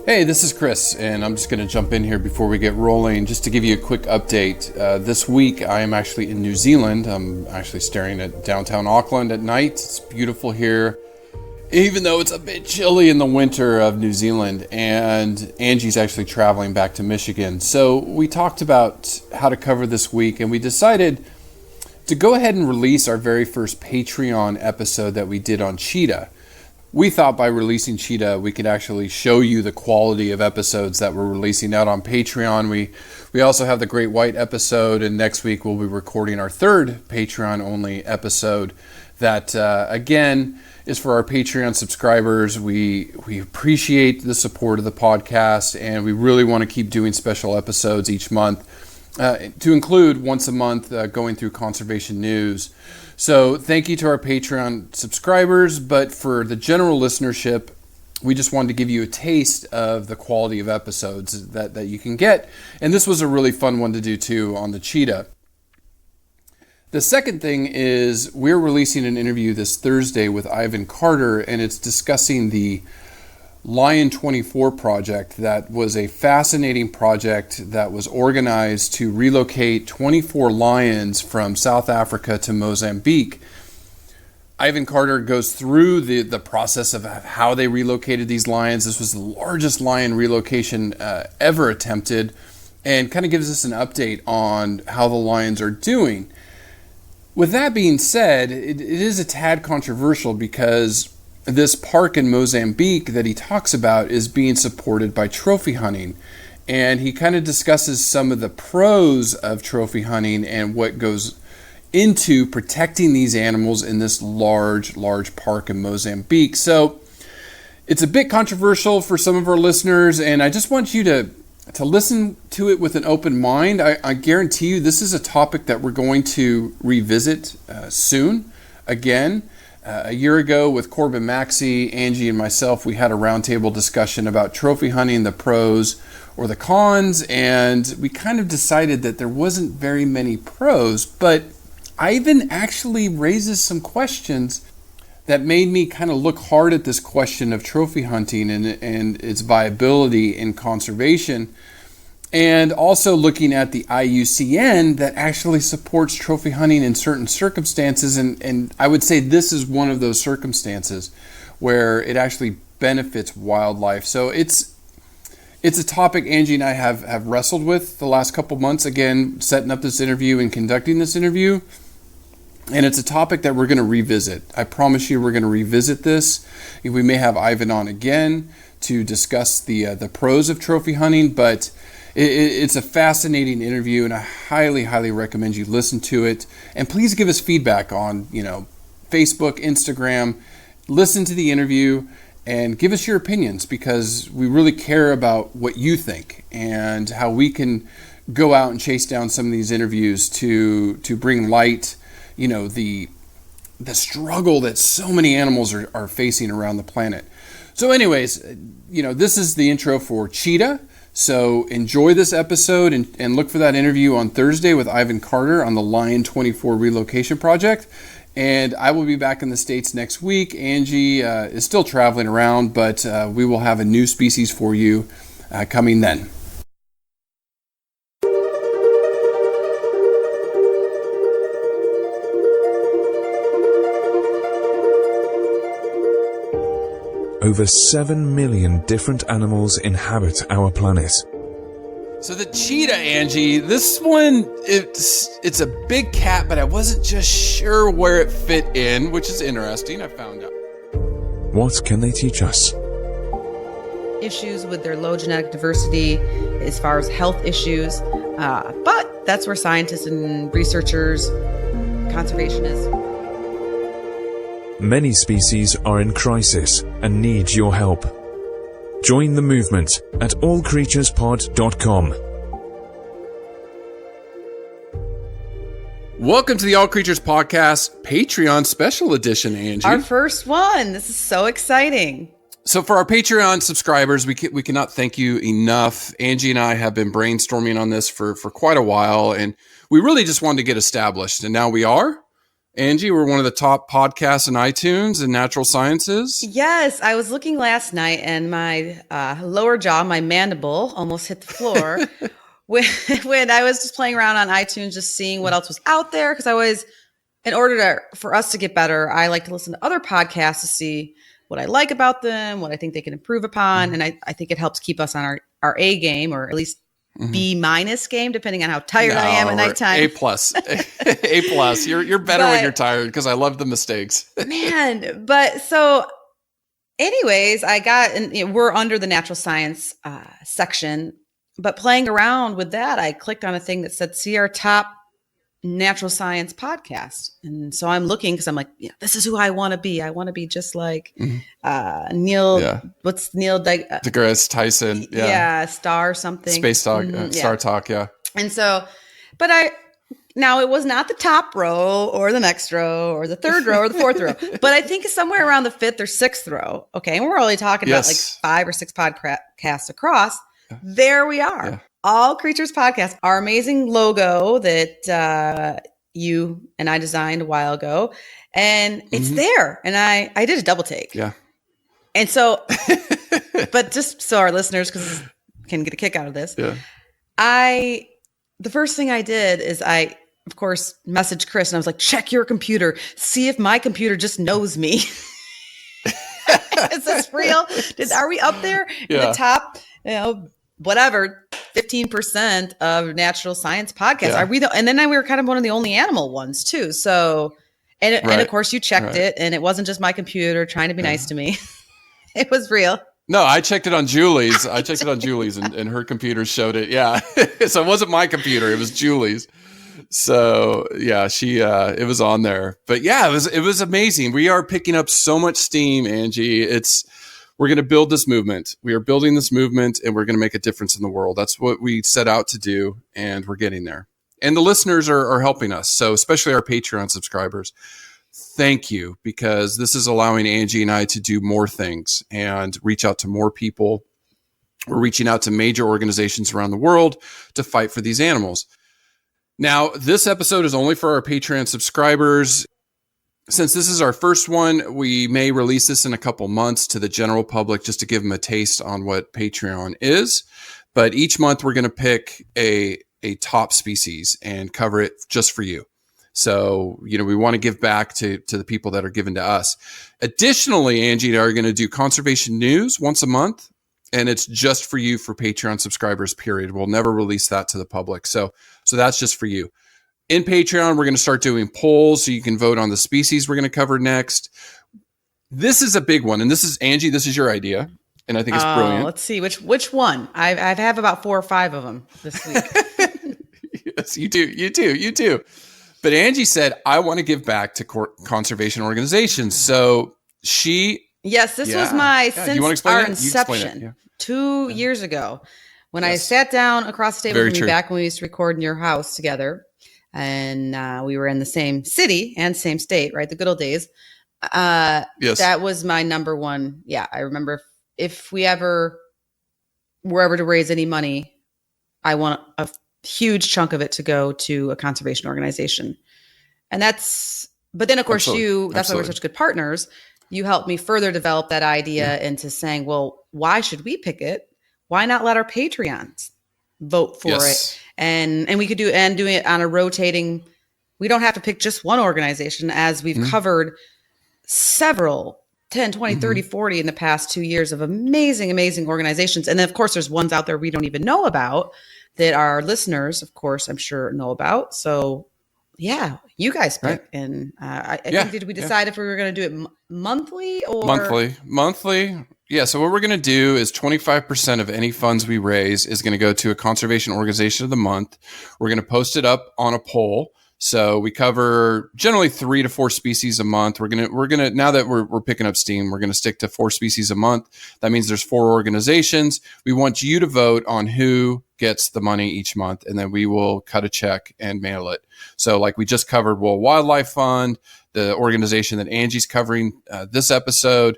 Hey, this is Chris, and I'm just going to jump in here before we get rolling just to give you a quick update. This week, I am actually in New Zealand. I'm actually staring at downtown Auckland at night. It's beautiful here, even though it's a bit chilly in the winter of New Zealand, and Angie's actually traveling back to Michigan. So we talked about how to cover this week, and we decided to go ahead and release our very first Patreon episode that we did on Cheetah. We thought by releasing Cheetah, we could actually show you the quality of episodes that we're releasing out on Patreon. We also have the Great White episode, and next week we'll be recording our third Patreon-only episode that, again, is for our Patreon subscribers. We appreciate the support of the podcast, and we really want to keep doing special episodes each month, to include once a month going through conservation news. So thank you to our Patreon subscribers, but for the general listenership, we just wanted to give you a taste of the quality of episodes that you can get. And this was a really fun one to do too on the Cheetah. The second thing is we're releasing an interview this Thursday with Ivan Carter, and it's discussing the Lion 24 project. That was a fascinating project that was organized to relocate 24 lions from South Africa to Mozambique. Ivan Carter goes through the process of how they relocated these lions. This was the largest lion relocation ever attempted, and kind of gives us an update on how the lions are doing. With that being said, it is a tad controversial because this park in Mozambique that he talks about is being supported by trophy hunting. And he kind of discusses some of the pros of trophy hunting and what goes into protecting these animals in this large park in Mozambique. So it's a bit controversial for some of our listeners, and I just want you to listen to it with an open mind. I guarantee you this is a topic that we're going to revisit soon again. A year ago with Corbin Maxey, Angie, and myself, we had a roundtable discussion about trophy hunting, the pros or the cons, and we kind of decided that there wasn't very many pros, but Ivan actually raises some questions that made me kind of look hard at this question of trophy hunting and its viability in conservation. And also looking at the IUCN that actually supports trophy hunting in certain circumstances. And I would say this is one of those circumstances where it actually benefits wildlife. So it's a topic Angie and I have wrestled with the last couple months, again, setting up this interview and conducting this interview. And it's a topic that we're going to revisit. I promise you we're going to revisit this. We may have Ivan on again to discuss the pros of trophy hunting, but it's a fascinating interview, and I highly recommend you listen to it. And please give us feedback on, Facebook, Instagram. Listen to the interview and give us your opinions, because we really care about what you think and how we can go out and chase down some of these interviews to bring light, the struggle that so many animals are facing around the planet. So anyways, this is the intro for Cheetah. So enjoy this episode and look for that interview on Thursday with Ivan Carter on the Lion 24 relocation project. And I will be back in the States next week. Angie is still traveling around, but we will have a new species for you coming then. Over 7 million different animals inhabit our planet. So the cheetah, Angie, this one, it's a big cat, but I wasn't just sure where it fit in, which is interesting, I found out. What can they teach us? Issues with their low genetic diversity as far as health issues, but that's where scientists and researchers, conservationists. Many species are in crisis and need your help. Join the movement at allcreaturespod.com. Welcome to the All Creatures Podcast Patreon Special Edition, Angie. Our first one. This is so exciting. So for our Patreon subscribers, we cannot thank you enough. Angie and I have been brainstorming on this for quite a while, and we really just wanted to get established, and now we are. Angie, we're one of the top podcasts in iTunes and natural sciences. Yes, I was looking last night and my lower jaw, my mandible, almost hit the floor when I was just playing around on iTunes, just seeing what else was out there. Because I always, in order for us to get better, I like to listen to other podcasts to see what I like about them, what I think they can improve upon. And I think it helps keep us on our A game, or at least B- game, depending on how tired I am at nighttime. A plus. A plus. You're better when you're tired, because I love the mistakes. Man, but so anyways, I got, and we're under the natural science section, but playing around with that, I clicked on a thing that said, see our top natural science podcast. And so I'm looking, because I'm like, yeah, this is who I want to be. I want to be just like Neil, what's Neil deGrasse Tyson. Yeah. Star something. Space Talk, Star Talk, yeah. And so, now it was not the top row or the next row or the third row or the fourth row, but I think it's somewhere around the fifth or sixth row. Okay. And we're only talking about like 5 or 6 podcasts across. There we are. Yeah. All Creatures Podcast, our amazing logo that you and I designed a while ago. And it's there. And I did a double take. Yeah. And so, but just so our listeners can get a kick out of this. Yeah. The first thing I did is I, of course, messaged Chris and I was like, check your computer. See if my computer just knows me. Is this real? Are we up there in the top, whatever, 15% of natural science podcasts? Yeah. Are we and then we were kind of one of the only animal ones too. So, and of course you checked it, and it wasn't just my computer trying to be nice to me. It was real. No, I checked it on Julie's. And her computer showed it. Yeah. So it wasn't my computer. It was Julie's. So yeah, it was on there, but yeah, it was amazing. We are picking up so much steam, Angie. We're going to build this movement. We are building this movement, and we're going to make a difference in the world. That's what we set out to do, and we're getting there. And the listeners are helping us. So especially our Patreon subscribers. Thank you, because this is allowing Angie and I to do more things and reach out to more people. We're reaching out to major organizations around the world to fight for these animals. Now, this episode is only for our Patreon subscribers. Since this is our first one, we may release this in a couple months to the general public, just to give them a taste on what Patreon is. But each month we're going to pick a top species and cover it just for you. So, we want to give back to the people that are given to us. Additionally, Angie and I are going to do conservation news once a month, and it's just for you for Patreon subscribers, period. We'll never release that to the public. So that's just for you. In Patreon, we're going to start doing polls so you can vote on the species we're going to cover next. This is a big one. And this is, Angie, this is your idea. And I think it's brilliant. Let's see. Which one? I have about 4 or 5 of them this week. Yes, you do. But Angie said, I want to give back to conservation organizations. So Yes, this was since our inception 2 Yeah. years ago, when I sat down across the table with you back when we used to record in your house together, and we were in the same city and same state, right? The good old days. Yes. That was my number one. Yeah, I remember if we were ever to raise any money, I want a huge chunk of it to go to a conservation organization. And but then of course that's why we're such good partners. You helped me further develop that idea into saying, well, why should we pick it? Why not let our Patreons vote for it? And we could doing it on a rotating, we don't have to pick just one organization, as we've covered several 10, 20, 30, 40 in the past 2 years of amazing, amazing organizations. And then of course there's ones out there we don't even know about that our listeners, of course, I'm sure know about. So yeah, you guys pick. Right. And I think, did we decide if we were going to do it monthly or? Monthly. Yeah. So what we're going to do is 25% of any funds we raise is going to go to a conservation organization of the month. We're going to post it up on a poll. So we cover generally 3 to 4 species a month. We're gonna now that we're picking up steam, we're gonna stick to 4 species a month. That means there's 4 organizations. We want you to vote on who gets the money each month, and then we will cut a check and mail it. So like we just covered World Wildlife Fund, the organization that Angie's covering this episode.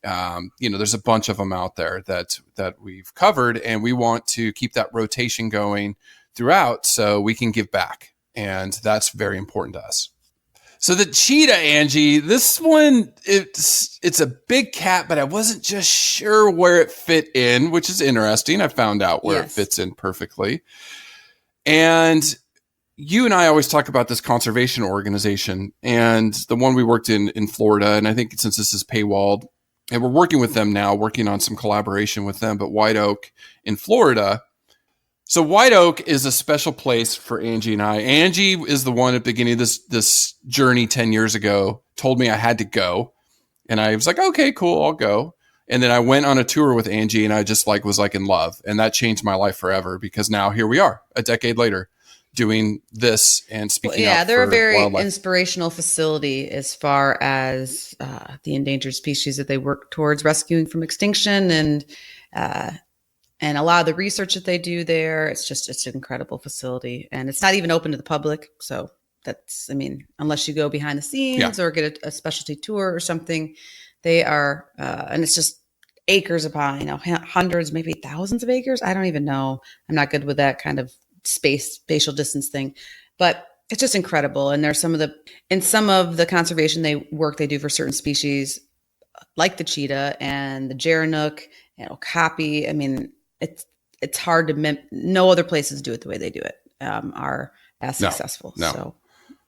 There's a bunch of them out there that we've covered, and we want to keep that rotation going throughout so we can give back. And that's very important to us. So the cheetah, Angie, this one, it's a big cat, but I wasn't just sure where it fit in, which is interesting. I found out where it fits in perfectly. And you and I always talk about this conservation organization, and the one we worked in Florida. And I think since this is paywalled, and we're working with them now, working on some collaboration with them, but White Oak in Florida. So White Oak is a special place for Angie and I. Angie is the one at the beginning of this journey 10 years ago, told me I had to go. And I was like, okay, cool, I'll go. And then I went on a tour with Angie, and I just was in love. And that changed my life forever, because now here we are a decade later doing this and speaking out they're for a very wildlife. Inspirational facility as far as the endangered species that they work towards rescuing from extinction, and a lot of the research that they do there. It's an incredible facility, and it's not even open to the public. So that's, unless you go behind the scenes or get a specialty tour or something, they are, and it's just acres upon, hundreds, maybe thousands of acres. I don't even know. I'm not good with that kind of spatial distance thing, but it's just incredible. And there's some of the conservation they do for certain species, like the cheetah and the gerenuk and okapi. It's hard to no other places do it the way they do it, are as successful. No. So,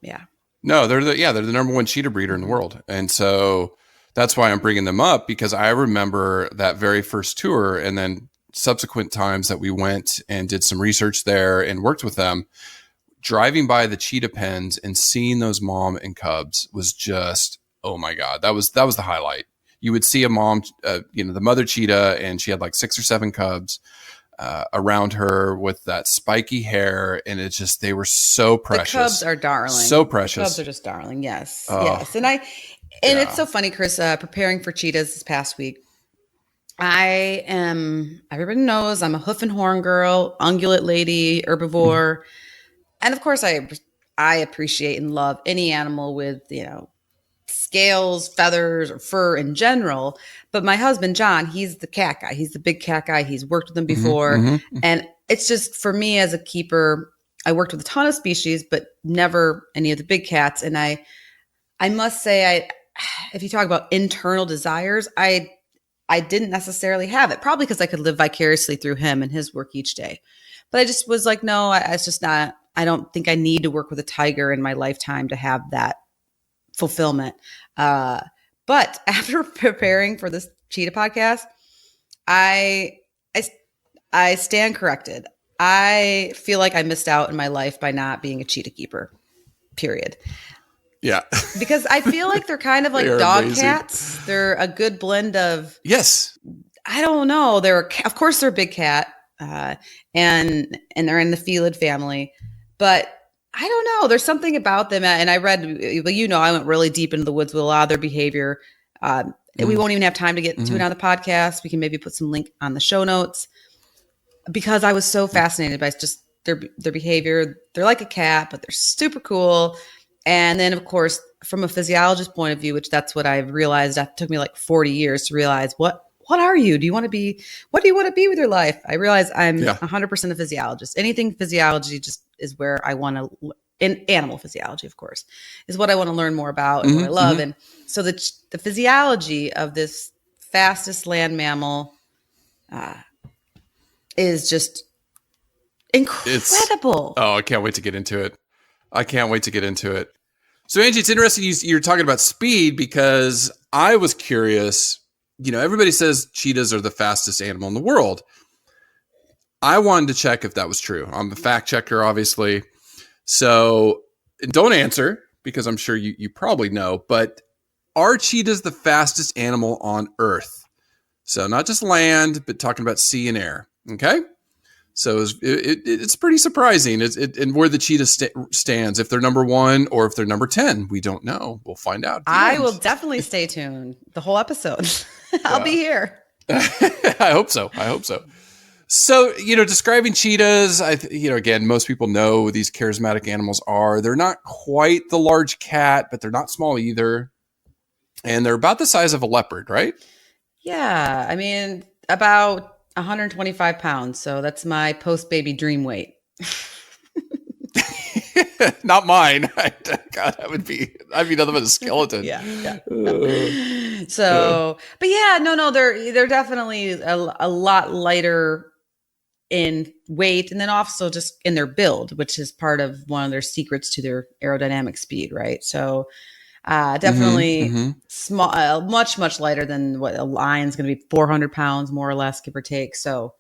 yeah. No, they're the number one cheetah breeder in the world. And so that's why I'm bringing them up, because I remember that very first tour, and then subsequent times that we went and did some research there and worked with them, driving by the cheetah pens and seeing those mom and cubs was just, oh my God, that was the highlight. You would see a mom, the mother cheetah, and she had 6 or 7 cubs around her with that spiky hair. And it's just, they were so precious. The cubs are darling. So precious. The cubs are just darling. Yes. Yes. And it's so funny, Chris, preparing for cheetahs this past week. Everybody knows I'm a hoof and horn girl, ungulate lady, herbivore. And of course I appreciate and love any animal with, scales, feathers, or fur in general. But my husband, John, he's the cat guy. He's the big cat guy. He's worked with them before. And it's just, for me as a keeper, I worked with a ton of species, but never any of the big cats. And I must say, if you talk about internal desires, I didn't necessarily have it, probably because I could live vicariously through him and his work each day. But I just was like, no, it's just not, I don't think I need to work with a tiger in my lifetime to have that fulfillment. But after preparing for this cheetah podcast, I stand corrected. I feel like I missed out in my life by not being a cheetah keeper, period. Yeah. Because I feel like they're kind of like dog amazing. Cats. They're a good blend of, yes. I don't know. Of course they're a big cat, and they're in the felid family, but I don't know. There's something about them. And I read, I went really deep into the woods with a lot of their behavior. We won't even have time to get to it on the podcast. We can maybe put some link on the show notes, because I was so fascinated by just their behavior. They're like a cat, but they're super cool. And then, of course, from a physiologist point of view, which that's what I've realized. It took me 40 years to realize what are you? What do you want to be with your life? I realize I'm 100% a physiologist. Anything physiology just is where I want to, in animal physiology, of course, is what I want to learn more about and what I love. And so the physiology of this fastest land mammal is just incredible. I can't wait to get into it. So Angie, it's interesting you're talking about speed, because I was curious. Everybody says cheetahs are the fastest animal in the world. I wanted to check if that was true. I'm a fact checker, obviously. So don't answer, because I'm sure you probably know, but are cheetahs the fastest animal on Earth? So not just land, but talking about sea and air. Okay. So it's pretty surprising. And where the cheetah stands, if they're number 1 or if they're number 10, we don't know. We'll find out. I will definitely stay tuned the whole episode. I'll be here. I hope so. So, describing cheetahs, again, most people know who these charismatic animals are. They're not quite the large cat, but they're not small either. And they're about the size of a leopard, right? Yeah. About 125 pounds. So that's my post-baby dream weight. Not mine. God, I'd be nothing but a skeleton. Yeah. So, but yeah, no, they're definitely a lot lighter in weight, and then also just in their build, which is part of one of their secrets to their aerodynamic speed, right? So, definitely small, much lighter than what a lion's going to be, 400 pounds, more or less, give or take. So,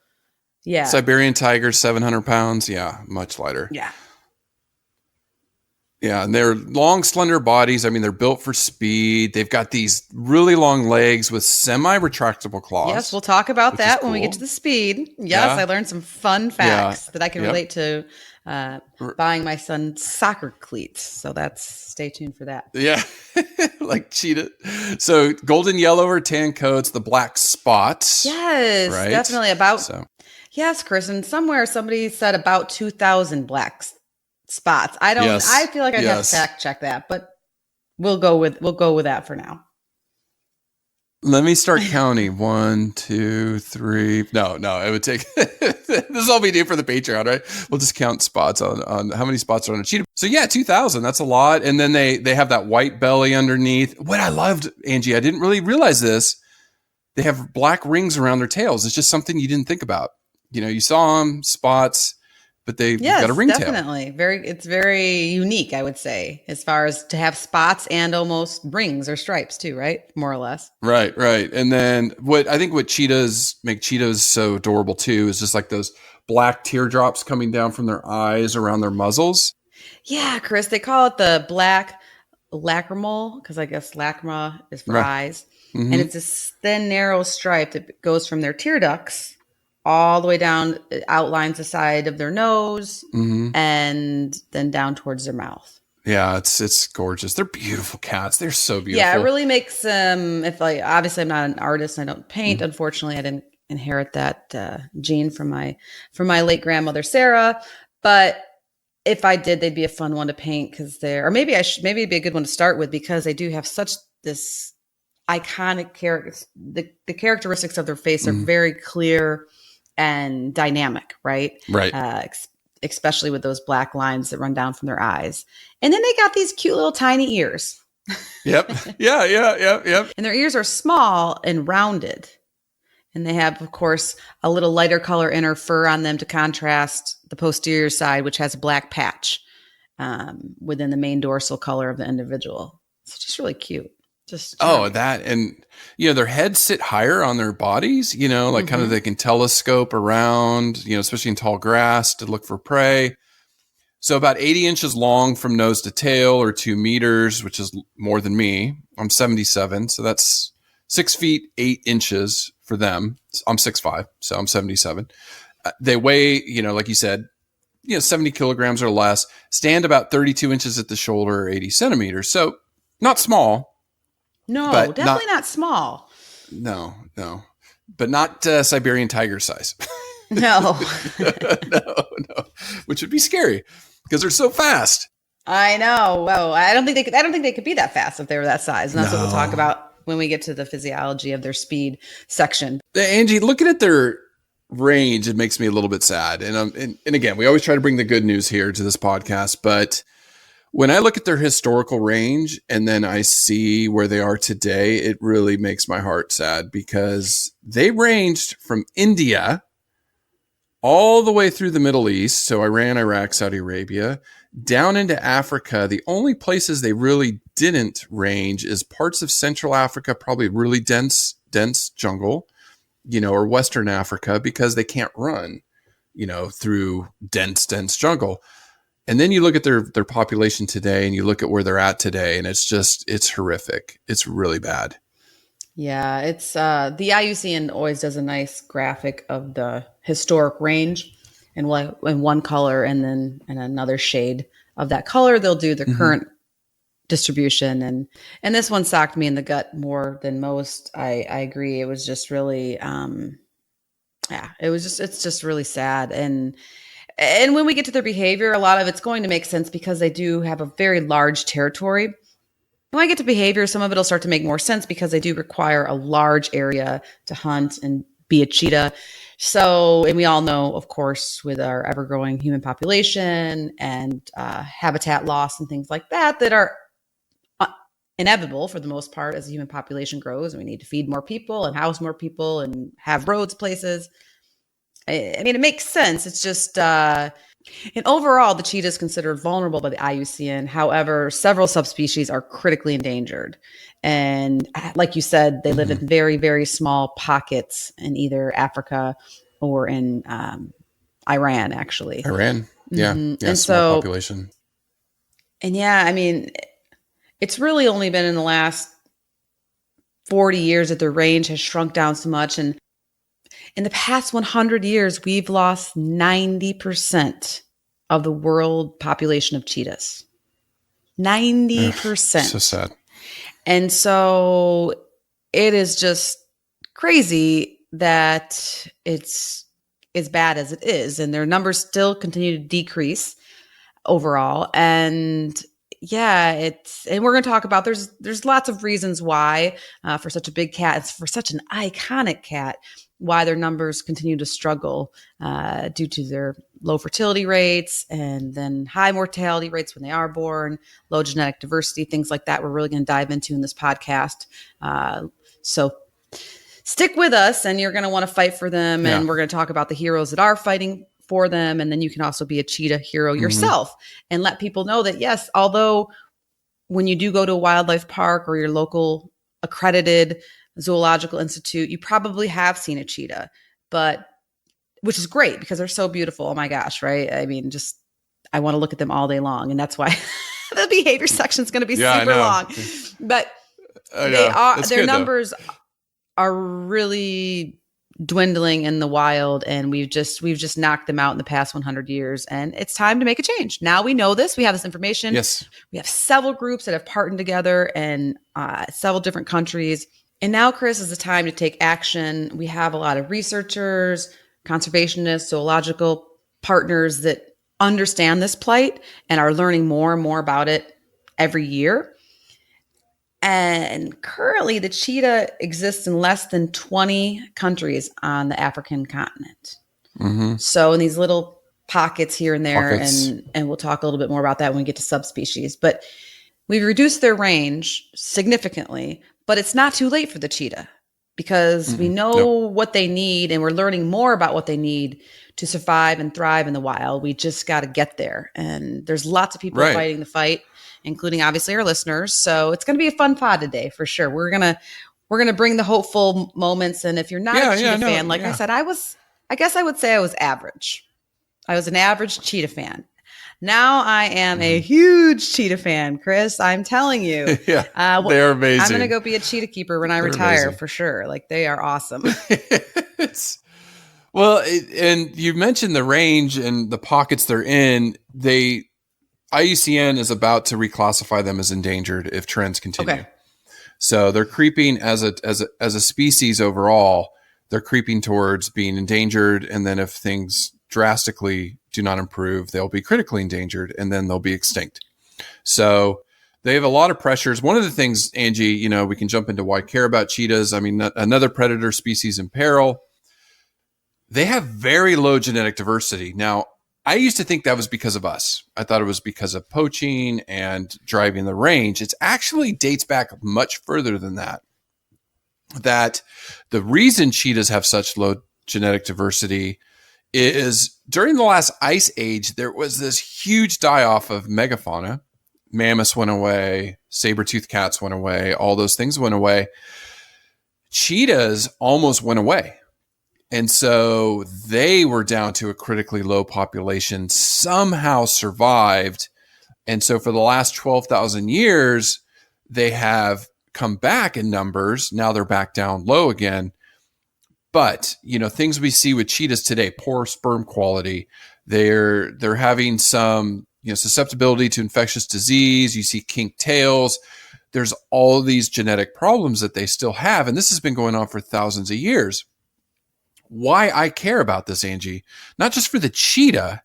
yeah. Siberian tiger, 700 pounds. Yeah, much lighter. Yeah. Yeah, and they're long, slender bodies. I mean, they're built for speed. They've got these really long legs with semi-retractable claws. Yes, we'll talk about that when we get to the speed. Yes, I learned some fun facts that I can relate to buying my son soccer cleats. So stay tuned for that. Yeah, like Cheetah. So golden yellow or tan coats, the black spots. Yes, right? Definitely Yes, Chris, and somewhere somebody said about 2,000 black spots. I feel like I'd have to fact check that, but we'll go with that for now. Let me start counting. 1, 2, 3. No, it would take this is all we do for the Patreon, right? We'll just count spots on how many spots are on a cheetah. So yeah, 2,000, that's a lot. And then they have that white belly underneath. What I loved, Angie, I didn't really realize this. They have black rings around their tails. It's just something you didn't think about. You saw them, spots, but they've got a ringtail. Definitely. It's very unique, I would say, as far as to have spots and almost rings or stripes too, right? More or less. Right. And then what cheetahs make cheetahs so adorable too is just like those black teardrops coming down from their eyes around their muzzles. Yeah, Chris, they call it the black lacrimal, because I guess lacrima is for eyes. Mm-hmm. And it's this thin, narrow stripe that goes from their tear ducts all the way down, outlines the side of their nose, and then down towards their mouth. Yeah, it's gorgeous. They're beautiful cats. They're so beautiful. Yeah, it really makes obviously I'm not an artist and I don't paint. It'd didn't inherit that gene from my late grandmother Sarah, but if I did, they'd be a fun one to paint because maybe it'd be a good one to start with because they do have such this iconic character. The characteristics of their face are very clear and dynamic, right? Right. Especially with those black lines that run down from their eyes. And then they got these cute little tiny ears. Yep. Yeah. And their ears are small and rounded. And they have, of course, a little lighter color inner fur on them to contrast the posterior side, which has a black patch within the main dorsal color of the individual. It's just really cute. That, and their heads sit higher on their bodies, like kind of they can telescope around, especially in tall grass to look for prey. So about 80 inches long from nose to tail, or 2 meters, which is more than me. I'm 77. So that's 6 feet, 8 inches for them. I'm 6'5", so I'm 77. They weigh, like you said, 70 kilograms or less, stand about 32 inches at the shoulder, or 80 centimeters. So not small. No, definitely not small. No, but not Siberian tiger size. No. no, which would be scary because they're so fast. I know. Well, I don't think they could be that fast if they were that size. And that's what we'll talk about when we get to the physiology of their speed section. Angie, looking at their range, it makes me a little bit sad. And again, we always try to bring the good news here to this podcast, but when I look at their historical range and then I see where they are today, it really makes my heart sad because they ranged from India all the way through the Middle East. So Iran, Iraq, Saudi Arabia, down into Africa. The only places they really didn't range is parts of Central Africa, probably really dense jungle, or Western Africa, because they can't run, through dense jungle. And then you look at their population today and you look at where they're at today, and it's horrific. It's really bad. Yeah, it's the IUCN always does a nice graphic of the historic range in one color and then in another shade of that color. They'll do the current distribution, and this one socked me in the gut more than most. I agree. It was just really it's just really sad. And when we get to their behavior, a lot of it's going to make sense because they do have a very large territory. When I get to behavior, some of it will start to make more sense because they do require a large area to hunt and be a cheetah. So, and we all know, of course, with our ever growing human population and habitat loss and things like that, that are inevitable for the most part as the human population grows, and we need to feed more people and house more people and have roads, places. I mean, it makes sense. It's just, and overall, the cheetah is considered vulnerable by the IUCN. However, several subspecies are critically endangered. And like you said, they live in very, very small pockets in either Africa or in Iran, actually. Iran. Yeah. Yeah. And Small so, population. and yeah, I mean, it's really only been in the last 40 years that the range has shrunk down so much. And in the past 100 years, we've lost 90% of the world population of cheetahs. 90%. So sad. And so it is just crazy that it's as bad as it is. And their numbers still continue to decrease overall. And yeah, and we're going to talk about, there's lots of reasons why for such a big cat, for such an iconic cat, why their numbers continue to struggle due to their low fertility rates and then high mortality rates when they are born, low genetic diversity, things like that. We're really going to dive into in this podcast. So stick with us, and you're going to want to fight for them. Yeah. And we're going to talk about the heroes that are fighting for them. And then you can also be a cheetah hero yourself and let people know that, yes, although when you do go to a wildlife park or your local accredited zoological institute, you probably have seen a cheetah, which is great because they're so beautiful. Oh my gosh. Right. I mean, I want to look at them all day long. And that's why the behavior section is going to be super long, but their numbers are really dwindling in the wild, and we've just knocked them out in the past 100 years, and it's time to make a change. Now we know this, we have this information. Yes. We have several groups that have partnered together in several different countries. And now, Chris, is the time to take action. We have a lot of researchers, conservationists, zoological partners that understand this plight and are learning more and more about it every year. And currently, the cheetah exists in less than 20 countries on the African continent. So in these little pockets here and there, and we'll talk a little bit more about that when we get to subspecies. But we've reduced their range significantly, but it's not too late for the cheetah because we know what they need, and we're learning more about what they need to survive and thrive in the wild. We just got to get there. And there's lots of people fighting the fight, including obviously our listeners. So it's going to be a fun pod today for sure. We're going to bring the hopeful moments. And if you're not a cheetah fan, I said, I guess I would say I was average. I was an average cheetah fan. Now I am a huge cheetah fan, Chris. I'm telling you. They're amazing. I'm going to go be a cheetah keeper when I retire for sure. Like, they are awesome. And you mentioned the range and the pockets they're in. IUCN is about to reclassify them as endangered if trends continue. Okay. So they're creeping as a species overall. They're creeping towards being endangered, and then if things drastically do not improve, they'll be critically endangered, and then they'll be extinct. So they have a lot of pressures. One of the things, Angie, we can jump into why I care about cheetahs. I mean, another predator species in peril. They have very low genetic diversity. Now, I used to think that was because of us. I thought it was because of poaching and driving the range. It actually dates back much further than that. That the reason cheetahs have such low genetic diversity is during the last ice age, there was this huge die-off of megafauna. Mammoths went away, saber-toothed cats went away, all those things went away. Cheetahs almost went away. And so they were down to a critically low population, somehow survived. And so for the last 12,000 years, they have come back in numbers. Now they're back down low again. But, things we see with cheetahs today, poor sperm quality, they're having some, susceptibility to infectious disease. You see kinked tails. There's all these genetic problems that they still have. And this has been going on for thousands of years. Why I care about this, Angie, not just for the cheetah,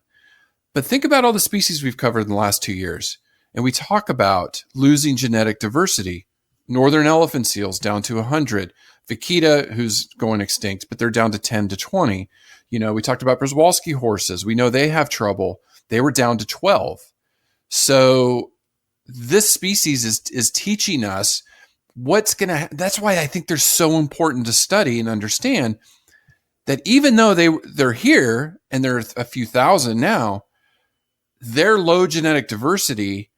but think about all the species we've covered in the last 2 years. And we talk about losing genetic diversity. Northern elephant seals down to 100, vaquita, who's going extinct, but they're down to 10 to 20. We talked about Przewalski horses. We know they have trouble. They were down to 12. So this species is teaching us what's going to, that's why I think they're so important to study and understand that even though they're here and there are a few thousand now, their low genetic diversity,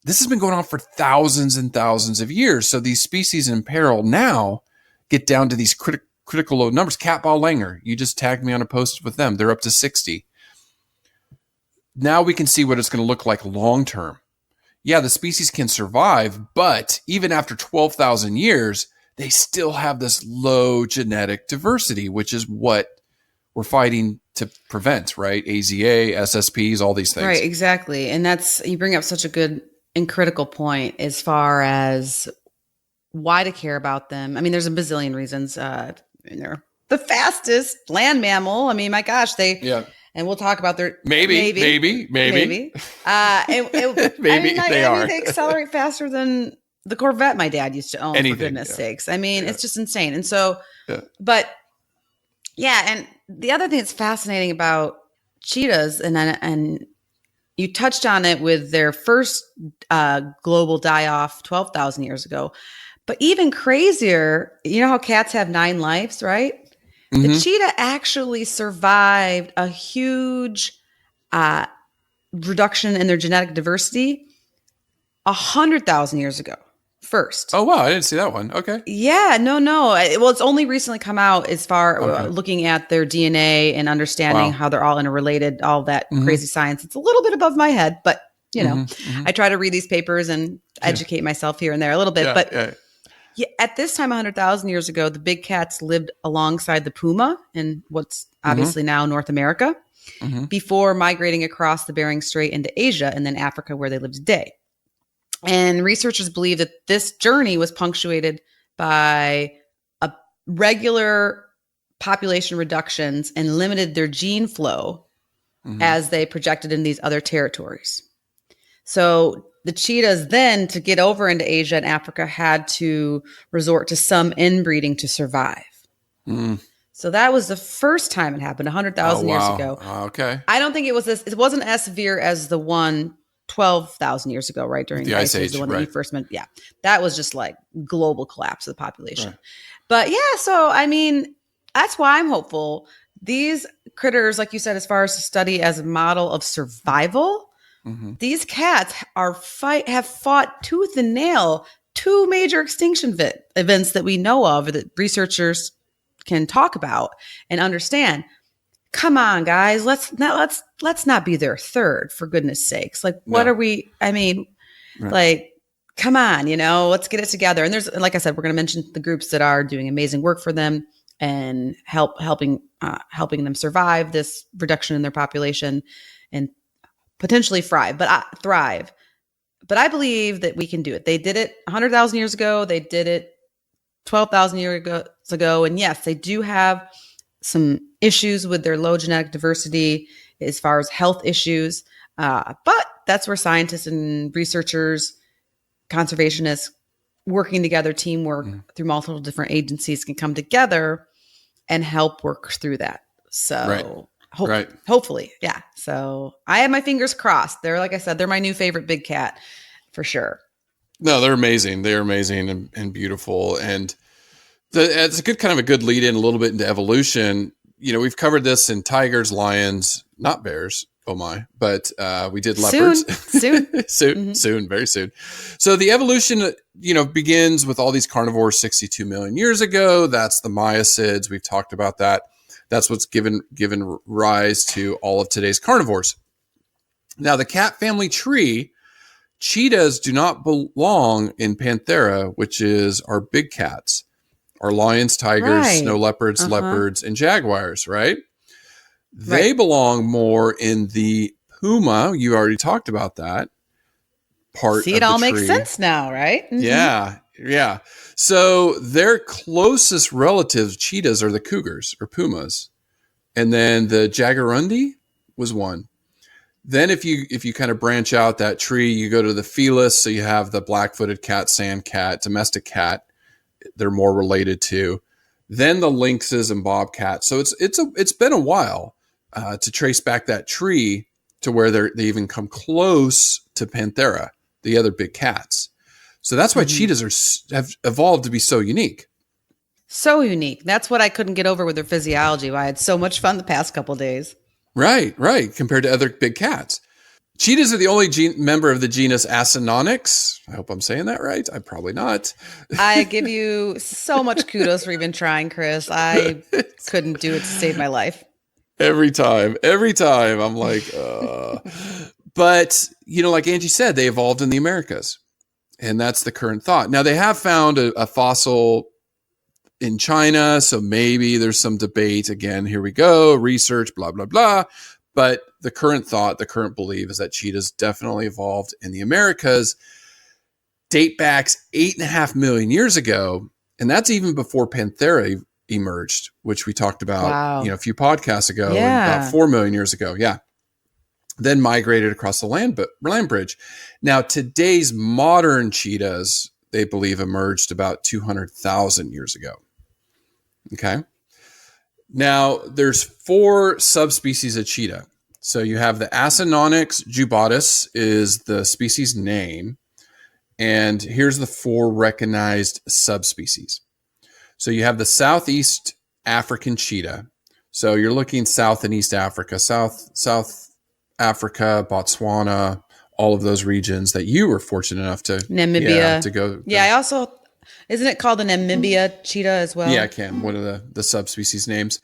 this has been going on for thousands and thousands of years. So these species in peril now get down to these critical low numbers. Cat ball langer, you just tagged me on a post with them. They're up to 60. Now we can see what it's going to look like long term. Yeah, the species can survive, but even after 12,000 years, they still have this low genetic diversity, which is what we're fighting to prevent, right? AZA, SSPs, all these things. Right, exactly. And you bring up such a good and critical point as far as why to care about them. I mean, there's a bazillion reasons. They're the fastest land mammal. I mean, my gosh, and we'll talk about their maybe. Maybe Maybe they are. They accelerate faster than the Corvette my dad used to own. Anything, for goodness sakes. I mean, it's just insane. And so, but yeah, and the other thing that's fascinating about cheetahs, and you touched on it with their first global die-off 12,000 years ago, but even crazier, you know how cats have 9 lives, right? The cheetah actually survived a huge reduction in their genetic diversity 100,000 years ago first. Oh, wow. I didn't see that one. Okay. Yeah, no. Well, it's only recently come out as far looking at their DNA and understanding how they're all interrelated, all that crazy science. It's a little bit above my head, but I try to read these papers and educate myself here and there a little bit. Yeah, at this time, 100,000 years ago, the big cats lived alongside the puma in what's obviously now North America before migrating across the Bering Strait into Asia and then Africa, where they live today. And researchers believe that this journey was punctuated by a regular population reductions and limited their gene flow as they projected in these other territories. So the cheetahs then, to get over into Asia and Africa, had to resort to some inbreeding to survive. So that was the first time it happened 100,000 years ago. Okay. I don't think it wasn't as severe as the one 12,000 years ago, right? During the Ice Age, the one that you first mentioned. Yeah. That was just like global collapse of the population. Right. But yeah, so I mean, that's why I'm hopeful. These critters, like you said, as far as to study as a model of survival, these cats have fought tooth and nail 2 major extinction events that we know of, that researchers can talk about and understand. Come on, guys, let's not be their third, for goodness sakes. Like, what are we? I mean, like, come on, let's get it together. And there's, like I said, we're going to mention the groups that are doing amazing work for them and helping them survive this reduction in their population and potentially thrive. But I believe that we can do it. They did it 100,000 years ago. They did it 12,000 years ago. And yes, they do have some issues with their low genetic diversity as far as health issues. But that's where scientists and researchers, conservationists working together, teamwork through multiple different agencies can come together and help work through that. So hopefully. Yeah. So I have my fingers crossed. They're, like I said, they're my new favorite big cat for sure. No, they're amazing. They're amazing and beautiful. And it's a good lead in a little bit into evolution. We've covered this in tigers, lions, not bears. Oh my, but we did leopards. Soon, very soon. So the evolution, begins with all these carnivores 62 million years ago. That's the Miacids. We've talked about that. That's what's given rise to all of today's carnivores. Now, the cat family tree, cheetahs do not belong in Panthera, which is our big cats, our lions, tigers, snow leopards, leopards, and jaguars, right? They belong more in the puma. You already talked about that part. See, it all makes sense now, right? Yeah. So their closest relatives, cheetahs, are the cougars or pumas. And then the jaguarundi was one. Then if you kind of branch out that tree, you go to the felis. So you have the black-footed cat, sand cat, domestic cat. They're more related to. then the lynxes and bobcats. So it's been a while to trace back that tree to where they even come close to Panthera, the other big cats. So that's why cheetahs have evolved to be so unique. So unique. That's what I couldn't get over with their physiology. Why I had so much fun the past couple of days. Right. Compared to other big cats. Cheetahs are the only member of the genus Acinonyx. I hope I'm saying that right. I'm probably not. I give you so much kudos for even trying, Chris. I couldn't do it to save my life. Every time I'm like, but like Angie said, they evolved in the Americas, and that's the current thought. Now they have found a fossil in China, so maybe there's some debate. Again, here we go, research, blah, blah, blah. But the current thought, the current belief is that cheetahs definitely evolved in the Americas, date back 8.5 million years ago. And that's even before Panthera emerged, which we talked about a few podcasts ago, about 4 million years ago. Yeah. Then migrated across the land bridge. Now, today's modern cheetahs, they believe, emerged about 200,000 years ago. Okay. Now, there's 4 subspecies of cheetah. So you have the Acinonyx jubatus is the species name. And here's the 4 recognized subspecies. So you have the Southeast African cheetah. So you're looking South and East Africa, South Africa, Botswana, all of those regions that you were fortunate enough to Namibia to go. Yeah, I also, isn't it called the Namibia cheetah as well? Yeah, Cam, one of the subspecies names.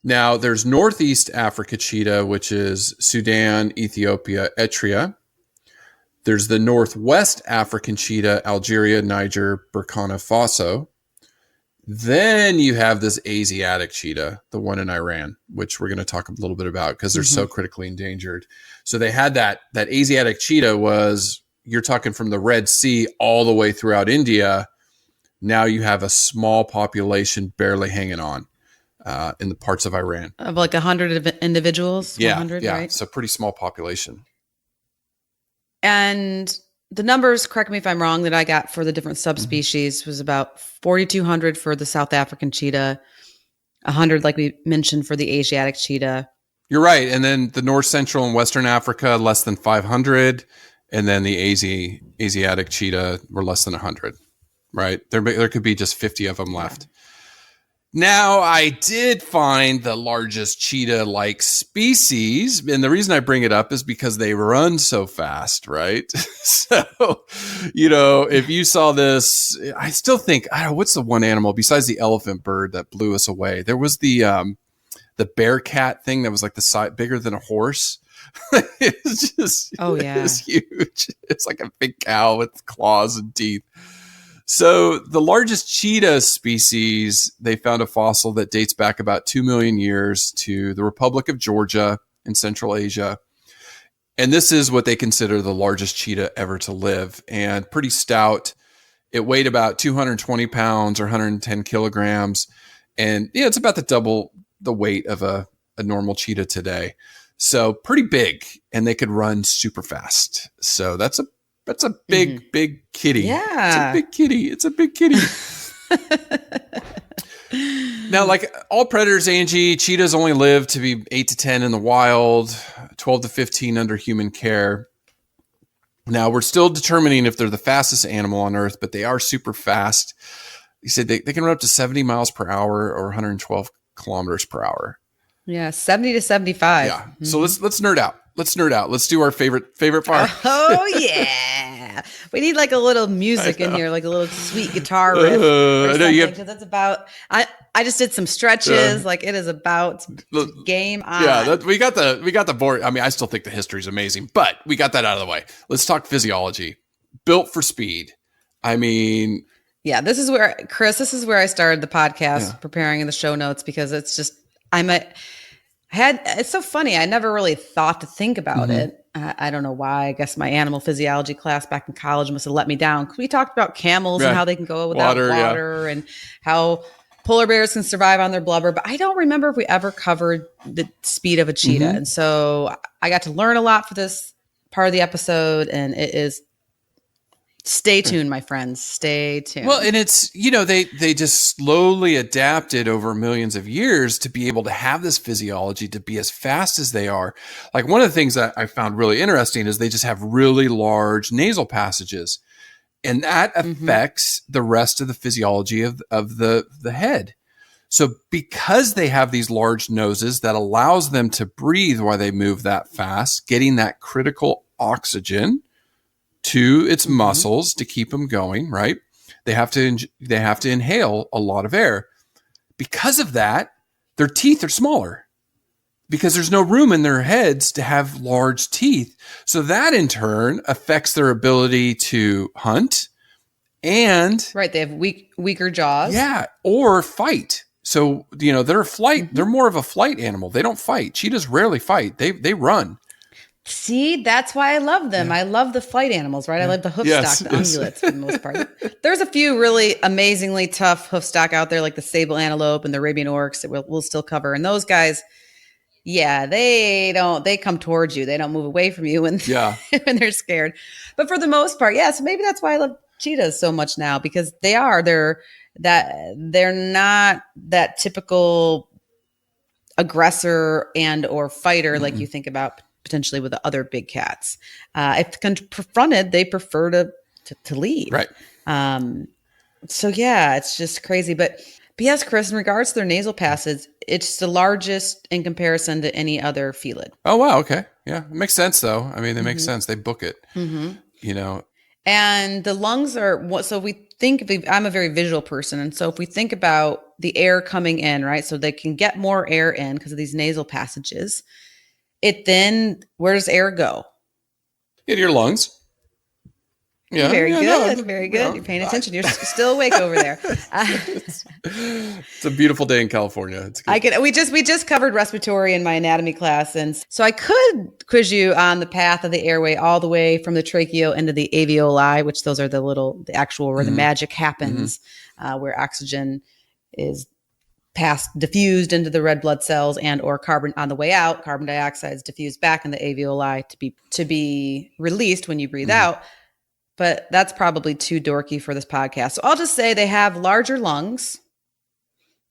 Now there's Northeast Africa cheetah, which is Sudan, Ethiopia, Eritrea. There's the Northwest African cheetah, Algeria, Niger, Burkina Faso. Then you have this Asiatic cheetah, the one in Iran, which we're going to talk a little bit about because they're so critically endangered. So they had that Asiatic cheetah you're talking from the Red Sea all the way throughout India. Now you have a small population barely hanging on in the parts of Iran. Of like 100 individuals? Yeah, 100, yeah. Right? So pretty small population. And the numbers, correct me if I'm wrong, that I got for the different subspecies was about 4,200 for the South African cheetah, 100, like we mentioned, for the Asiatic cheetah. You're right. And then the North Central and Western Africa, less than 500. And then the Asiatic cheetah were less than 100, right? There could be just 50 of them left. Now, I did find the largest cheetah-like species, and the reason I bring it up is because they run so fast, right? So, if you saw this, I still think, I don't know, what's the one animal besides the elephant bird that blew us away? There was the bear cat thing that was like the size bigger than a horse. It's just, it's huge. It's like a big cow with claws and teeth. So the largest cheetah species, they found a fossil that dates back about 2 million years to the Republic of Georgia in Central Asia. And this is what they consider the largest cheetah ever to live, and pretty stout. It weighed about 220 pounds or 110 kilograms. And it's about double the weight of a normal cheetah today. So pretty big, and they could run super fast. So that's a big, big kitty. Yeah. It's a big kitty. Now, like all predators, Angie, cheetahs only live to be 8 to 10 in the wild, 12 to 15 under human care. Now, we're still determining if they're the fastest animal on Earth, but they are super fast. He said they can run up to 70 miles per hour or 112 kilometers per hour. Yeah, 70 to 75. Yeah. So let's nerd out. Let's do our favorite part. Oh yeah, we need like a little music in here, like a little sweet guitar riff. I know you have, because that's about. I just did some stretches. Like it is about game on. Yeah, we got the board. I mean, I still think the history is amazing, but we got that out of the way. Let's talk physiology. Built for speed. I mean, yeah. This is where Chris. This is where I started the podcast, preparing in the show notes because it's just it's so funny. I never really thought to think about it. I don't know why. I guess my animal physiology class back in college must have let me down. We talked about camels and how they can go without water and how polar bears can survive on their blubber. But I don't remember if we ever covered the speed of a cheetah. And so I got to learn a lot for this part of the episode. And it is Stay tuned, my friends. Stay tuned. Well, and it's, they just slowly adapted over millions of years to be able to have this physiology, to be as fast as they are. Like one of the things that I found really interesting is they just have really large nasal passages, and that affects the rest of the physiology of the head. So because they have these large noses that allows them to breathe while they move that fast, getting that critical oxygen to its muscles to keep them going, right? They have to inhale a lot of air. Because of that, their teeth are smaller because there's no room in their heads to have large teeth. So that in turn affects their ability to hunt and right, they have weaker jaws. Yeah, or fight. So, they're more of a flight animal. They don't fight. Cheetahs rarely fight. They run. See, that's why I love them. Yeah. I love the flight animals, right? I love the hoofstock, the ungulates for the most part. There's a few really amazingly tough hoofstock out there, like the sable antelope and the Arabian oryx that we'll still cover. And those guys, yeah, they come towards you. They don't move away from you when they're scared. But for the most part, so maybe that's why I love cheetahs so much now, because they're not that typical aggressor and or fighter like you think about potentially with the other big cats. If confronted, they prefer to lead. Right. So yeah, it's just crazy. But yes, Chris, in regards to their nasal passages, it's the largest in comparison to any other felid. Oh, wow. Okay. Yeah. It makes sense though. I mean, it makes sense. They book it, And the lungs are, so I'm a very visual person. And so if we think about the air coming in, right? So they can get more air in because of these nasal passages. Where does air go? In your lungs. Yeah. Very good. Very good. You're paying attention. You're still awake over there. It's a beautiful day in California. It's good. We just covered respiratory in my anatomy class. And so I could quiz you on the path of the airway all the way from the tracheo into the alveoli, which those are the actual where the magic happens, where oxygen is diffused into the red blood cells and or carbon on the way out, carbon dioxide is diffused back in the alveoli to be released when you breathe out. But that's probably too dorky for this podcast. So I'll just say they have larger lungs.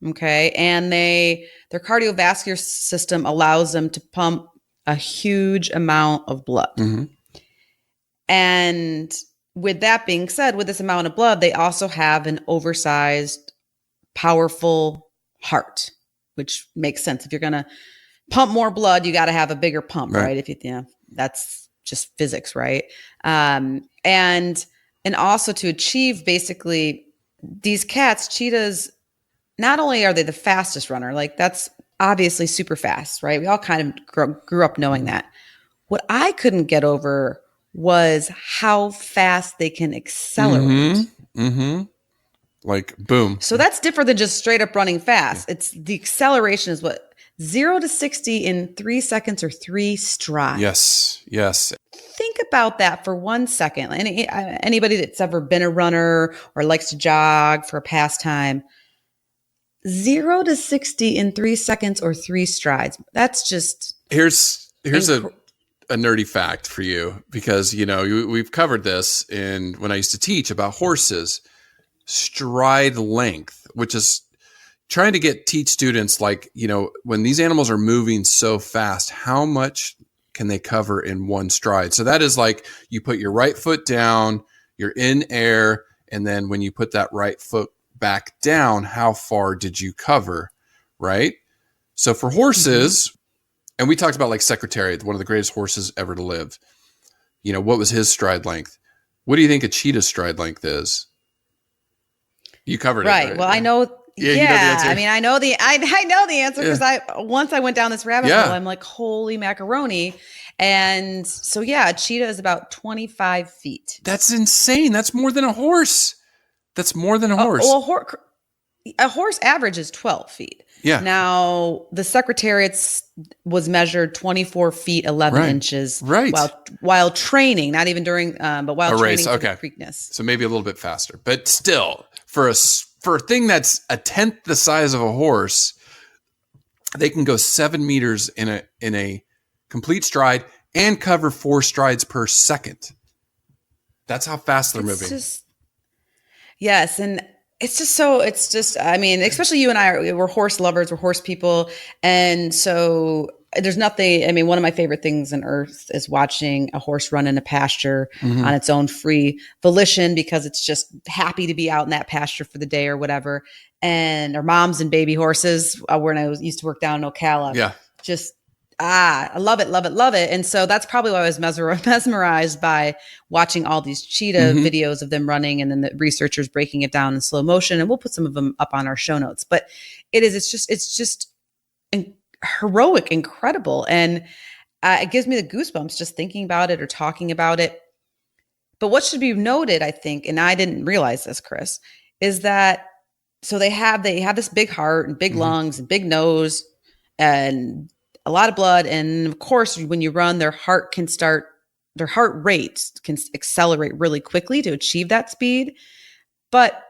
Okay. And their cardiovascular system allows them to pump a huge amount of blood. And with that being said, with this amount of blood, they also have an oversized, powerful heart, which makes sense. If you're going to pump more blood, you got to have a bigger pump, right? If that's just physics, right? And also to achieve basically these cats, cheetahs, not only are they the fastest runner, like that's obviously super fast, right? We all kind of grew up knowing that. What I couldn't get over was how fast they can accelerate. Like boom. So that's different than just straight up running fast. It's the acceleration is what 0 to 60 in 3 seconds or 3 strides. Yes. Think about that for 1 second. Anybody that's ever been a runner or likes to jog for a pastime, 0 to 60 in 3 seconds or 3 strides. That's just here's a nerdy fact for you, because we've covered this when I used to teach about horses. Stride length, which is trying to teach students, like, when these animals are moving so fast, how much can they cover in one stride? So that is like you put your right foot down, you're in air, and then when you put that right foot back down, how far did you cover, right? So for horses, and we talked about like Secretariat, one of the greatest horses ever to live. What was his stride length? What do you think a cheetah's stride length is? You covered it, right? Well, I know. Yeah. You know the answer. I mean, I know the answer because once I went down this rabbit hole, I'm like, holy macaroni. And so, a cheetah is about 25 feet. That's insane. That's more than a horse. Well, a horse average is 12 feet. Yeah. Now, the Secretariat's was measured 24 feet, 11 inches. Right. While training, not even during, but while training race. for Okay. the Preakness. So maybe a little bit faster, but still, for a thing that's a tenth the size of a horse, they can go 7 meters in a complete stride and cover 4 strides per second. That's how fast they're It's moving. just, yes. And I mean, especially you and we're horse lovers, we're horse people. And so there's nothing, I mean, one of my favorite things on earth is watching a horse run in a pasture on its own free volition, because it's just happy to be out in that pasture for the day or whatever. And our moms and baby horses, when used to work down in Ocala, Yeah. just, I love it, love it, love it. And so that's probably why I was mesmerized by watching all these cheetah videos of them running, and then the researchers breaking it down in slow motion. And we'll put some of them up on our show notes. But it's just heroic, incredible. And it gives me the goosebumps just thinking about it or talking about it. But what should be noted, I think, and I didn't realize this, Chris, is that so they have this big heart and big lungs and big nose and a lot of blood. And of course, when you run, their heart rate can accelerate really quickly to achieve that speed. But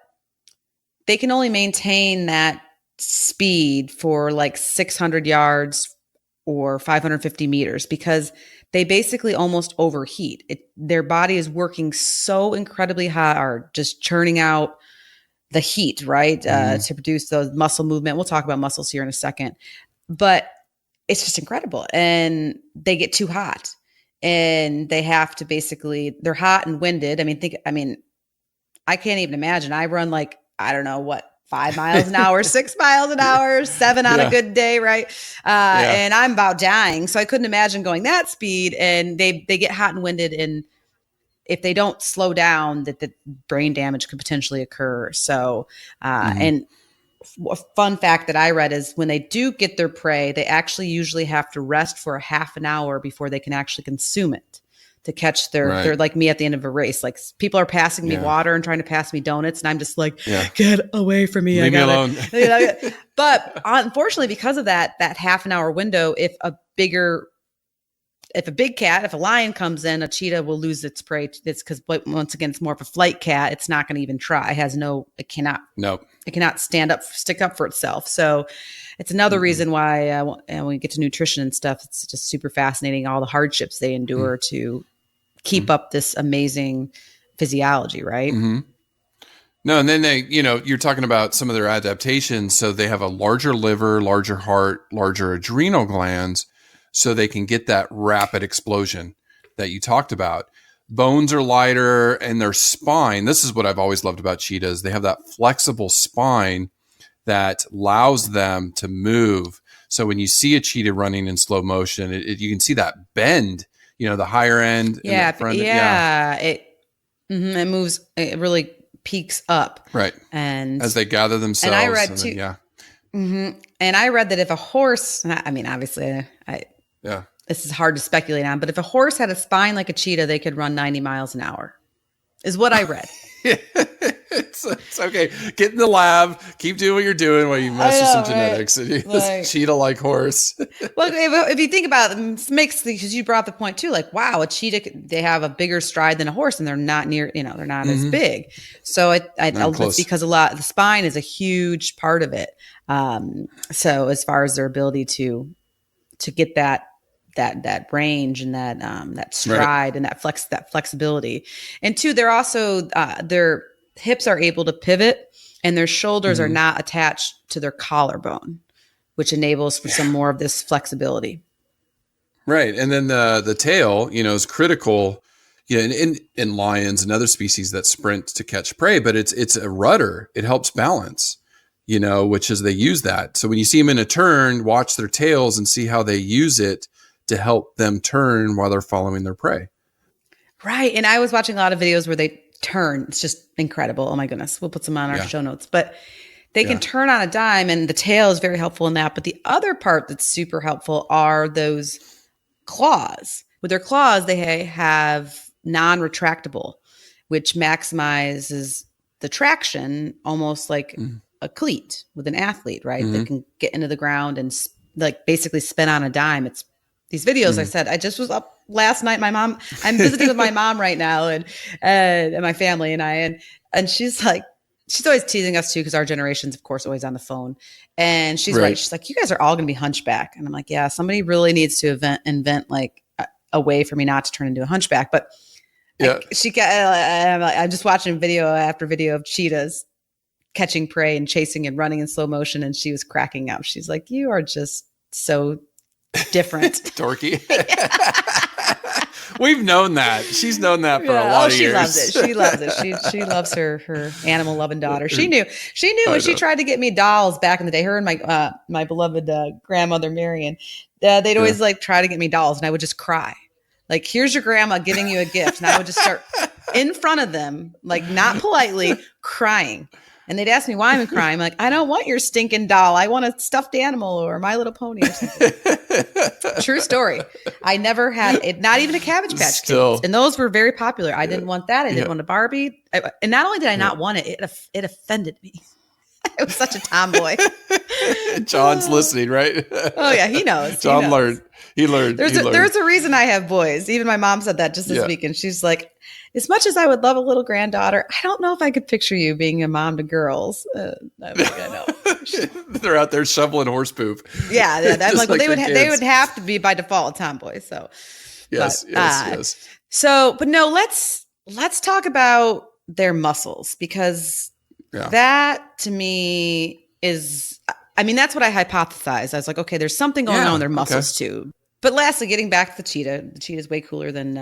they can only maintain that speed for like 600 yards or 550 meters, because they basically almost overheat. Their body is working so incredibly hard, just churning out the heat, right? To produce those muscle movement. We'll talk about muscles here in a second, but it's just incredible. And they get too hot and they have to they're hot and winded. I mean, I can't even imagine. I run like, I don't know what, 5 miles an hour, 6 miles an hour, 7 on a good day. Right. And I'm about dying. So I couldn't imagine going that speed, and they get hot and winded. And if they don't slow down, that the brain damage could potentially occur. So, and a fun fact that I read is when they do get their prey, they actually usually have to rest for a half an hour before they can actually consume it to catch they're like me at the end of a race. Like people are passing me water and trying to pass me donuts. And I'm just like, get away from me. Leave me alone. But unfortunately, because of that half an hour window, if a lion comes in, a cheetah will lose its prey. It's because, once again, it's more of a flight cat. It's not going to even try. It cannot stick up for itself. So it's another reason why when we get to nutrition and stuff, it's just super fascinating, all the hardships they endure to keep up this amazing physiology, right? No, and then you're talking about some of their adaptations. So they have a larger liver, larger heart, larger adrenal glands, so they can get that rapid explosion that you talked about. Bones are lighter, and their spine, this is what I've always loved about cheetahs. They have that flexible spine that allows them to move. So when you see a cheetah running in slow motion, you can see that bend, the higher end. Yeah. And the front, It moves, it really peaks up. Right. And as they gather themselves. And I read too. And I read that if a horse, obviously, this is hard to speculate on, but if a horse had a spine like a cheetah, they could run 90 miles an hour, is what I read. It's okay. Get in the lab. Keep doing what you're doing while you mess with some genetics. This cheetah-like horse. Well, if you think about it, because you brought up the point too, like, wow, a cheetah, they have a bigger stride than a horse, and they're not they're not as big. So it's because the spine is a huge part of it. So as far as their ability to get that range and that stride and that flexibility. And two, they're also, their hips are able to pivot, and their shoulders are not attached to their collarbone, which enables for some more of this flexibility. Right. And then the tail, is critical, in lions and other species that sprint to catch prey, but it's a rudder. It helps balance, which is they use that. So when you see them in a turn, watch their tails and see how they use it to help them turn while they're following their prey. Right. And I was watching a lot of videos where they turn. It's just incredible. Oh my goodness. We'll put some on our show notes, but they can turn on a dime, and the tail is very helpful in that. But the other part that's super helpful are those claws. With their claws, they have non-retractable, which maximizes the traction, almost like a cleat with an athlete, right? That can get into the ground and like basically spin on a dime. It's these videos. I said, I just was up last night. I'm visiting with my mom right now, and my family and I, and she's like, she's always teasing us too, because our generation's of course always on the phone. And she's right. She's like, you guys are all going to be hunchback. And I'm like, yeah, somebody really needs to invent like a way for me not to turn into a hunchback. But Yeah. I'm just watching video after video of cheetahs catching prey and chasing and running in slow motion. And she was cracking up. She's like, you are just so different. Dorky. We've known that. She's known that for a lot of years. She loves it. She loves it. She loves her animal loving daughter. She knew when she tried to get me dolls back in the day. Her and my beloved grandmother Marion, they'd always like try to get me dolls, and I would just cry. Like, here's your grandma giving you a gift, and I would just start in front of them, like not politely, crying. And they'd ask me why I'm crying. I'm like, I don't want your stinking doll. I want a stuffed animal or My Little Pony or something. True story. I never had it, not even a Cabbage Patch Kids. And those were very popular. I didn't want that. I didn't want a Barbie. And not only did I not want it, it offended me. I was such a tomboy. John's listening, right? Oh, yeah. He knows. John learned. He learned. There's a reason I have boys. Even my mom said that just this week. And she's like, as much as I would love a little granddaughter, I don't know if I could picture you being a mom to girls. I know. They're out there shoveling horse poop. Yeah. I'm like, well, they would have to be by default a tomboy. So yes. So, but no, let's talk about their muscles, because that to me is, I mean, that's what I hypothesized. I was like, okay, there's something going on with their muscles too. But lastly, getting back to the cheetah is way cooler than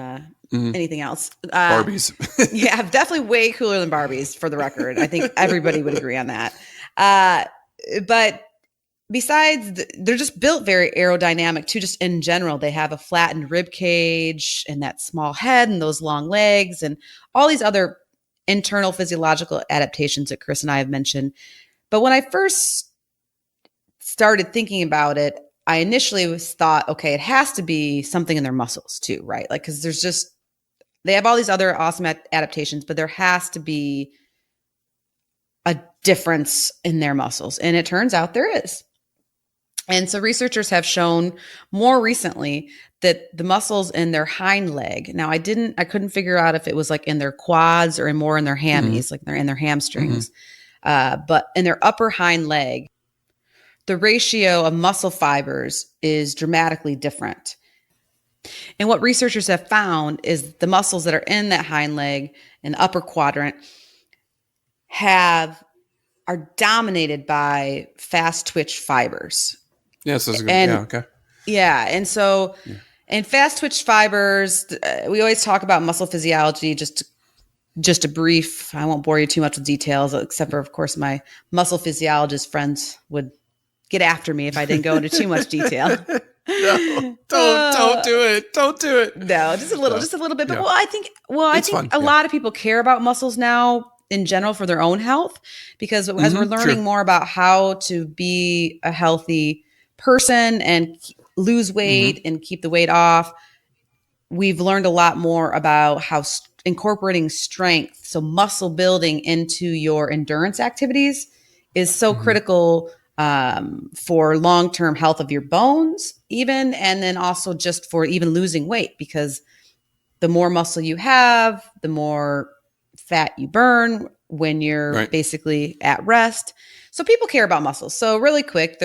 anything else. Barbies. Yeah, definitely way cooler than Barbies, for the record. I think everybody would agree on that. But besides, they're just built very aerodynamic too, just in general. They have a flattened rib cage and that small head and those long legs and all these other internal physiological adaptations that Chris and I have mentioned. But when I first started thinking about it, I initially thought, okay, it has to be something in their muscles too, right? Like, because they have all these other awesome adaptations, but there has to be a difference in their muscles. And it turns out there is. And so researchers have shown more recently that the muscles in their hind leg, now I couldn't figure out if it was like in their quads or more in their hammies, like they're in their hamstrings, but in their upper hind leg, the ratio of muscle fibers is dramatically different. And what researchers have found is the muscles that are in that hind leg and upper quadrant are dominated by fast twitch fibers. Yes, that's good. Okay. Yeah, and so and fast twitch fibers, we always talk about muscle physiology, just a brief, I won't bore you too much with details, except for, of course, my muscle physiologist friends would get after me if I didn't go into too much detail. No, don't do it. Don't do it. No, just a little bit. But I think a lot of people care about muscles now in general for their own health, because as we're learning more about how to be a healthy person and lose weight and keep the weight off, we've learned a lot more about how incorporating strength, so muscle building into your endurance activities, is so critical for long-term health of your bones even, and then also just for even losing weight, because the more muscle you have, the more fat you burn when you're basically at rest. So people care about muscles. So really quick,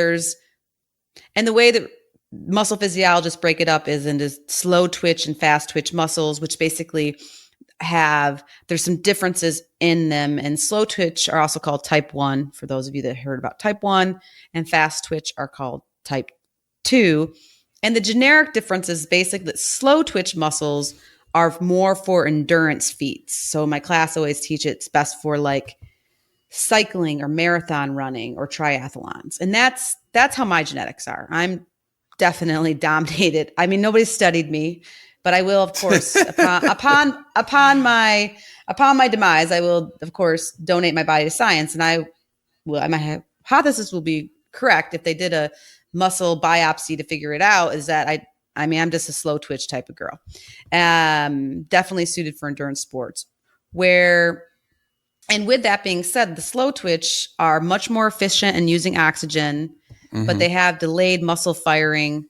and the way that muscle physiologists break it up is into slow twitch and fast twitch muscles, which basically there's some differences in them. And slow twitch are also called type 1, for those of you that heard about type 1, and fast twitch are called type 2. And the generic difference is basically that slow twitch muscles are more for endurance feats. So my class always teach it's best for like cycling or marathon running or triathlons. And that's how my genetics are. I'm definitely dominated. I mean, nobody's studied me, but I will, of course, upon my demise, I will, of course, donate my body to science. And my hypothesis will be correct if they did a muscle biopsy to figure it out, is that I'm just a slow twitch type of girl. Definitely suited for endurance sports. And with that being said, the slow twitch are much more efficient in using oxygen, but they have delayed muscle firing,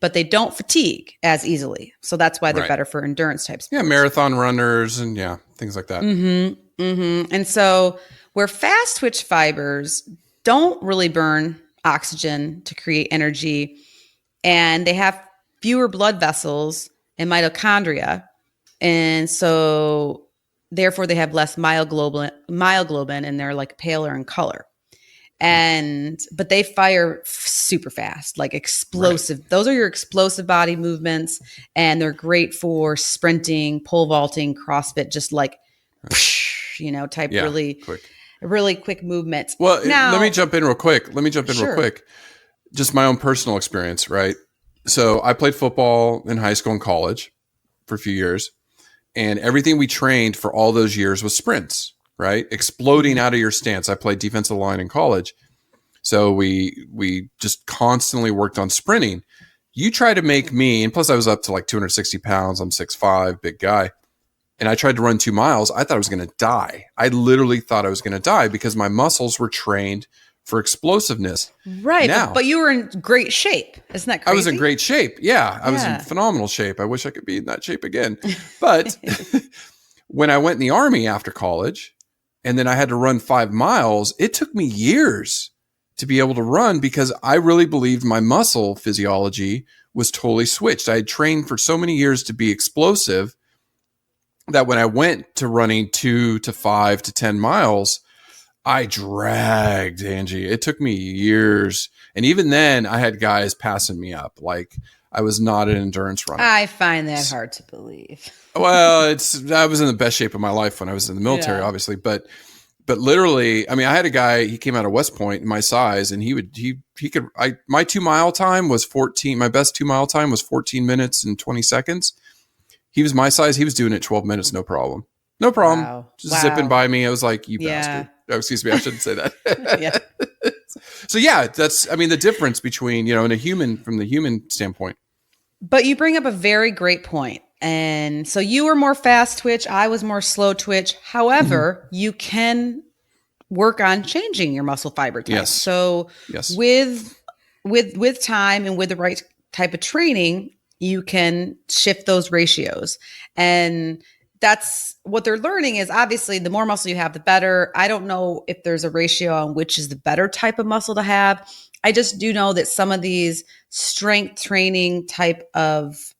but they don't fatigue as easily. So that's why they're better for endurance type sports. Yeah, marathon runners and things like that. And so where fast twitch fibers don't really burn oxygen to create energy, and they have fewer blood vessels and mitochondria, And so therefore they have less myoglobin and they're like paler in color. But they fire super fast, like explosive. Right. Those are your explosive body movements, and they're great for sprinting, pole vaulting, CrossFit, just like, type really quick movements. Well, let me jump in real quick. Just my own personal experience, right? So I played football in high school and college for a few years, and everything we trained for all those years was sprints. Right? Exploding out of your stance. I played defensive line in college. So we just constantly worked on sprinting. You try to make me, and plus I was up to like 260 pounds. I'm 6'5", big guy. And I tried to run 2 miles. I thought I was going to die. I literally thought I was going to die because my muscles were trained for explosiveness. Right. Now, but you were in great shape. Isn't that crazy? I was in great shape. Yeah. I was in phenomenal shape. I wish I could be in that shape again. But when I went in the Army after college, and then I had to run 5 miles, it took me years to be able to run because I really believed my muscle physiology was totally switched. I had trained for so many years to be explosive that when I went to running 2 to 5 to 10 miles, I dragged, Angie. It took me years. And even then I had guys passing me up. Like I was not an endurance runner. I find that hard to believe. Well, I was in the best shape of my life when I was in the military, obviously, but literally, I mean, I had a guy, he came out of West Point, my size, and my 2 mile time was 14. My best 2 mile time was 14 minutes and 20 seconds. He was my size. He was doing it 12 minutes. No problem. Wow. Just zipping by me. I was like, you bastard. Oh, excuse me. I shouldn't say that. So that's, I mean, the difference between, from the human standpoint. But you bring up a very great point. And so you were more fast twitch. I was more slow twitch. However, you can work on changing your muscle fiber type. Yes. So with time and with the right type of training, you can shift those ratios. And that's what they're learning is obviously the more muscle you have, the better. I don't know if there's a ratio on which is the better type of muscle to have. I just do know that some of these strength training type of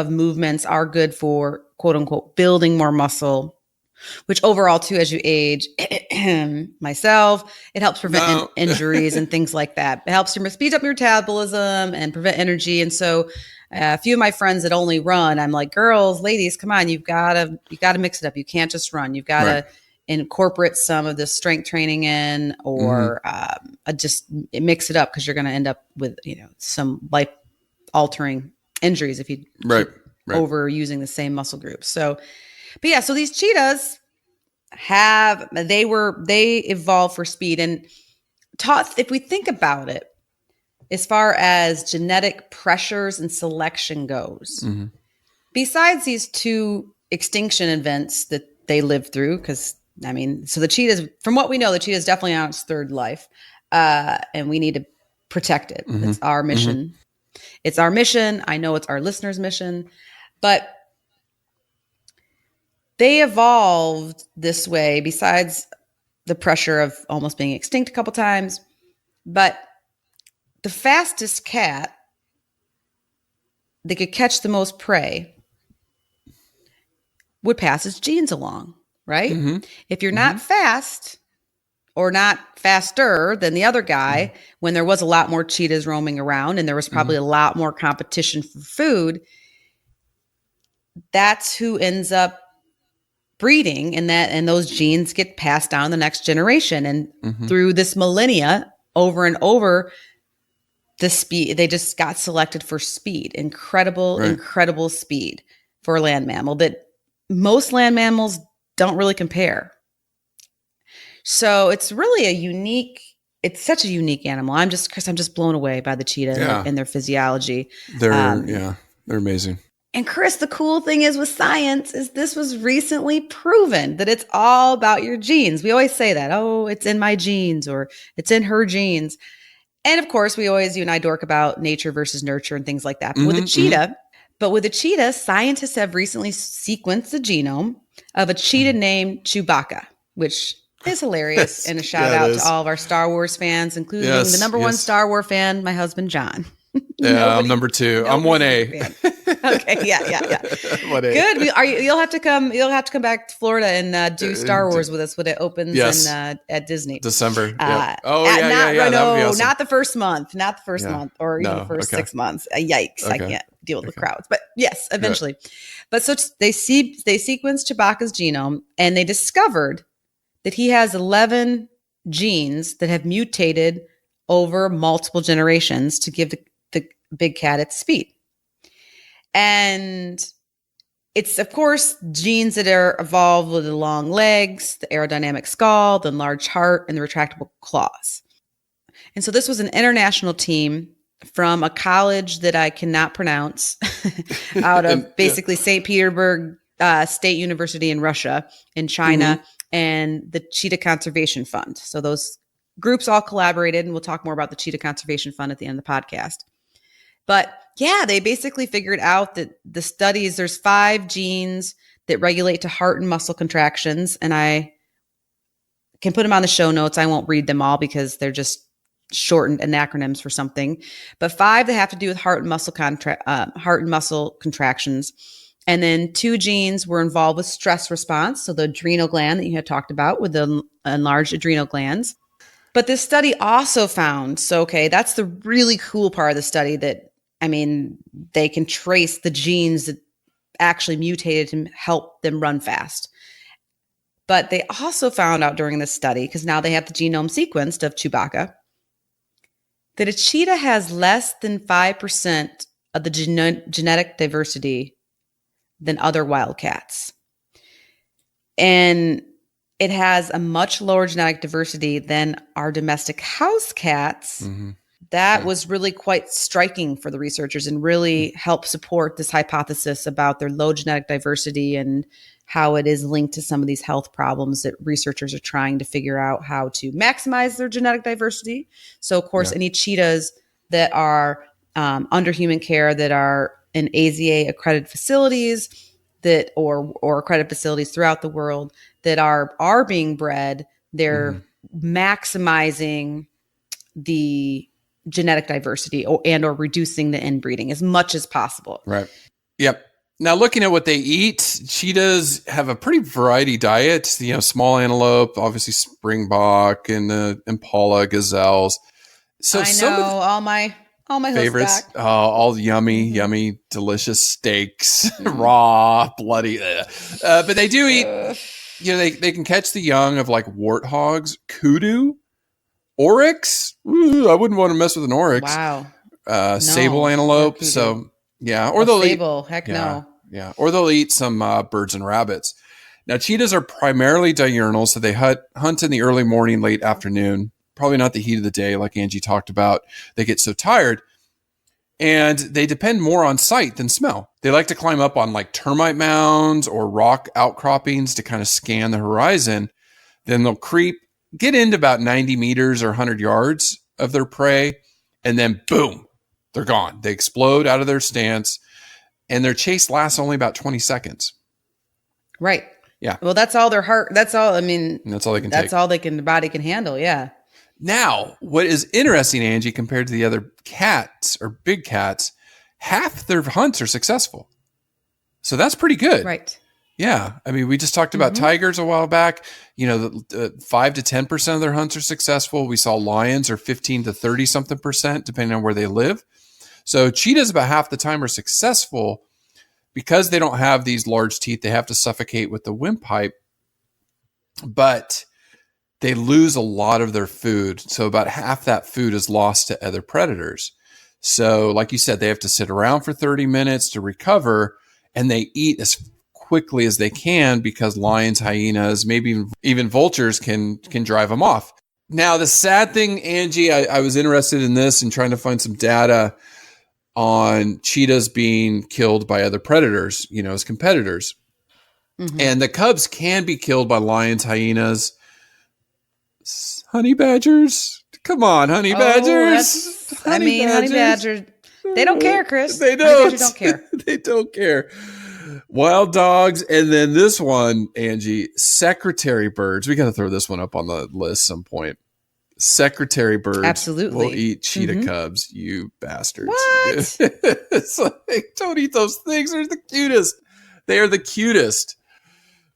movements are good for quote unquote building more muscle, which overall too, as you age, myself, it helps prevent injuries and things like that. It helps you speed up your metabolism and prevent energy. And so a few of my friends that only run, I'm like, girls, ladies, come on, you gotta mix it up. You can't just run. You've got to incorporate some of the strength training in, or just mix it up because you're going to end up with some life altering injuries if you keep overusing the same muscle groups. So, so these cheetahs they evolved for speed and if we think about it, as far as genetic pressures and selection goes, besides these 2 extinction events that they lived through, because so the cheetahs, from what we know, the cheetah is definitely on its 3rd life, and we need to protect it. It's our mission. It's our mission. I know it's our listeners' mission, but they evolved this way besides the pressure of almost being extinct a couple times. But the fastest cat that could catch the most prey would pass its genes along, right? If you're not fast or not faster than the other guy, when there was a lot more cheetahs roaming around and there was probably a lot more competition for food, that's who ends up breeding, and those genes get passed down the next generation. And through this millennia, over and over, the speed, they just got selected for speed, incredible speed for a land mammal that most land mammals don't really compare. So it's really it's such a unique animal. I'm just blown away by the cheetah and their physiology. They're amazing. And Chris, the cool thing is with science is this was recently proven that it's all about your genes. We always say that, it's in my genes or it's in her genes. And of course, you and I dork about nature versus nurture and things like that. But with a cheetah, scientists have recently sequenced the genome of a cheetah named Chewbacca, which is hilarious. And a shout out to all of our Star Wars fans, including the number one Star Wars fan, my husband, John. I'm number 2. I'm 1A. Okay, yeah. Good. You'll have to come. You'll have to come back to Florida and do Star Wars with us when it opens at Disney. December. Yep. That would be awesome. Not the first month. Not the first month, or even the first 6 months. Yikes! Okay. I can't deal with the crowds. But yes, eventually. Good. But so they sequenced Chewbacca's genome, and they discovered that he has 11 genes that have mutated over multiple generations to give the big cat its speed. And it's, of course, genes that are evolved with the long legs, the aerodynamic skull, the enlarged heart, and the retractable claws. And so this was an international team from a college that I cannot pronounce out of basically St. Petersburg State University in Russia, in China, and the Cheetah Conservation Fund. So those groups all collaborated, and we'll talk more about the Cheetah Conservation Fund at the end of the podcast. But yeah, they basically figured out that the studies, there's 5 genes that regulate to heart and muscle contractions. And I can put them on the show notes. I won't read them all because they're just shortened and acronyms for something. But 5 that have to do with heart and muscle contractions. And then 2 genes were involved with stress response. So the adrenal gland that you had talked about with the enlarged adrenal glands. But this study also found, that's the really cool part of the study, that, they can trace the genes that actually mutated to help them run fast. But they also found out during this study, because now they have the genome sequenced of Chewbacca, that a cheetah has less than 5% of the genetic diversity than other wildcats. And it has a much lower genetic diversity than our domestic house cats. Mm-hmm. That was really quite striking for the researchers and really helped support this hypothesis about their low genetic diversity and how it is linked to some of these health problems that researchers are trying to figure out how to maximize their genetic diversity. So, of course, any cheetahs that are under human care, that are in AZA accredited facilities, that or accredited facilities throughout the world that are being bred, they're maximizing the genetic diversity or reducing the inbreeding as much as possible. Right. Yep. Now, looking at what they eat, cheetahs have a pretty variety diet. Small antelope, obviously springbok, and impala, gazelles. So I know all my favorites. All yummy, delicious steaks, raw, bloody. But they do eat. They can catch the young of like warthogs, kudu, oryx. Ooh, I wouldn't want to mess with an oryx. Wow. Sable antelope. So yeah, or they'll sable. Heck no. Yeah, or they'll eat some birds and rabbits. Now, cheetahs are primarily diurnal, so they hunt in the early morning, late afternoon. Probably not the heat of the day, like Angie talked about. They get so tired, and they depend more on sight than smell. They like to climb up on like termite mounds or rock outcroppings to kind of scan the horizon. Then they'll get into about 90 meters or 100 yards of their prey, and then boom, they're gone. They explode out of their stance, and their chase lasts only about 20 seconds. Right. Yeah. Well, that's all their heart. That's all they can take. All the body can handle. Yeah. Now, what is interesting, Angie, compared to the other cats or big cats, half their hunts are successful. So that's pretty good. Right. Yeah. We just talked about tigers a while back. 5 to 10% of their hunts are successful. We saw lions are 15 to 30 something percent, depending on where they live. So cheetahs about half the time are successful because they don't have these large teeth. They have to suffocate with the windpipe, but they lose a lot of their food. So about half that food is lost to other predators. So like you said, they have to sit around for 30 minutes to recover, and they eat as quickly as they can because lions, hyenas, maybe even vultures can drive them off. Now, the sad thing, Angie, I was interested in this and trying to find some data on cheetahs being killed by other predators, as competitors. Mm-hmm. And the cubs can be killed by lions, hyenas, honey badgers. Come on, honey badgers. Honey badgers. They don't care, Chris. They don't. Honey badgers don't care. They don't care. Wild dogs. And then this one, Angie, secretary birds. We got to throw this one up on the list some point. secretary birds Absolutely. will eat cheetah Mhm. cubs, you bastards. What? It's like, don't eat those things. They're the cutest. They are the cutest.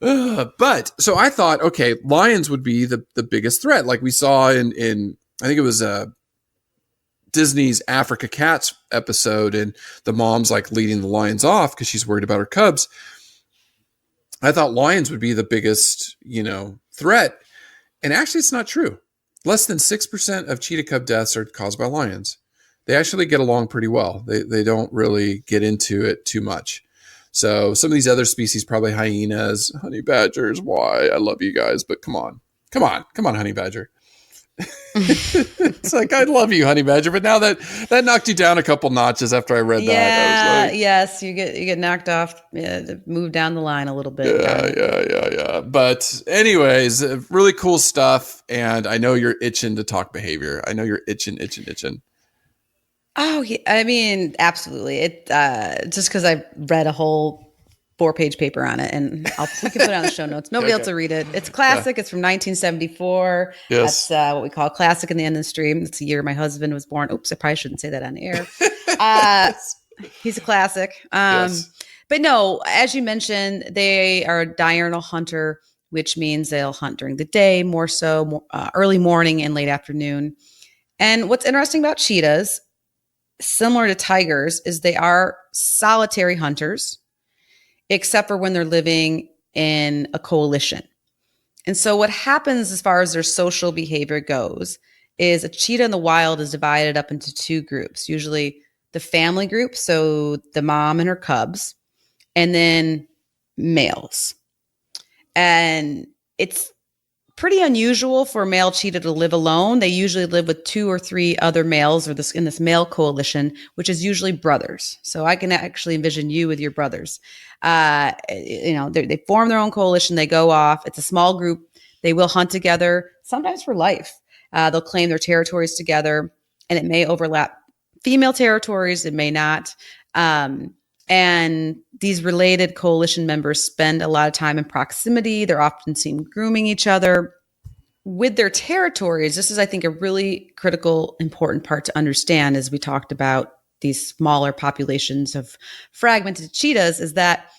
But so I thought, okay, lions would be the biggest threat, like we saw in I think it was Disney's Africa Cats episode, and the mom's like leading the lions off because she's worried about her cubs. I thought lions would be the biggest, threat. And actually, it's not true. Less than 6% of cheetah cub deaths are caused by lions. They actually get along pretty well. They don't really get into it too much. So some of these other species, probably hyenas, honey badgers, why? I love you guys, but come on, honey badger. It's like, I love you, honey badger, but now that knocked you down a couple notches after I read that. I was like, yes, you get knocked off, move down the line a little bit. Yeah. But anyways, really cool stuff. And I know you're itching to talk behavior. I know you're itching. Oh, yeah. I mean, absolutely. It just because I read a whole 4-page paper on it, and we can put it on the show notes. Nobody else will read it. It's classic. Yeah. It's from 1974. Yes. That's what we call classic in the industry. It's the year my husband was born. Oops, I probably shouldn't say that on air. He's a classic. Yes. But no, as you mentioned, they are a diurnal hunter, which means they'll hunt during the day, more so early morning and late afternoon. And what's interesting about cheetahs, similar to tigers, is they are solitary hunters, except for when they're living in a coalition. And so what happens as far as their social behavior goes is a cheetah in the wild is divided up into 2 groups, usually the family group, so the mom and her cubs, and then males. And it's pretty unusual for a male cheetah to live alone. They usually live with 2 or 3 other males in this male coalition, which is usually brothers. So I can actually envision you with your brothers. They form their own coalition. They go off. It's a small group. They will hunt together, sometimes for life. They'll claim their territories together, and it may overlap female territories. It may not. And these related coalition members spend a lot of time in proximity. They're often seen grooming each other. With their territories, this is, I think, a really critical, important part to understand as we talked about these smaller populations of fragmented cheetahs, is that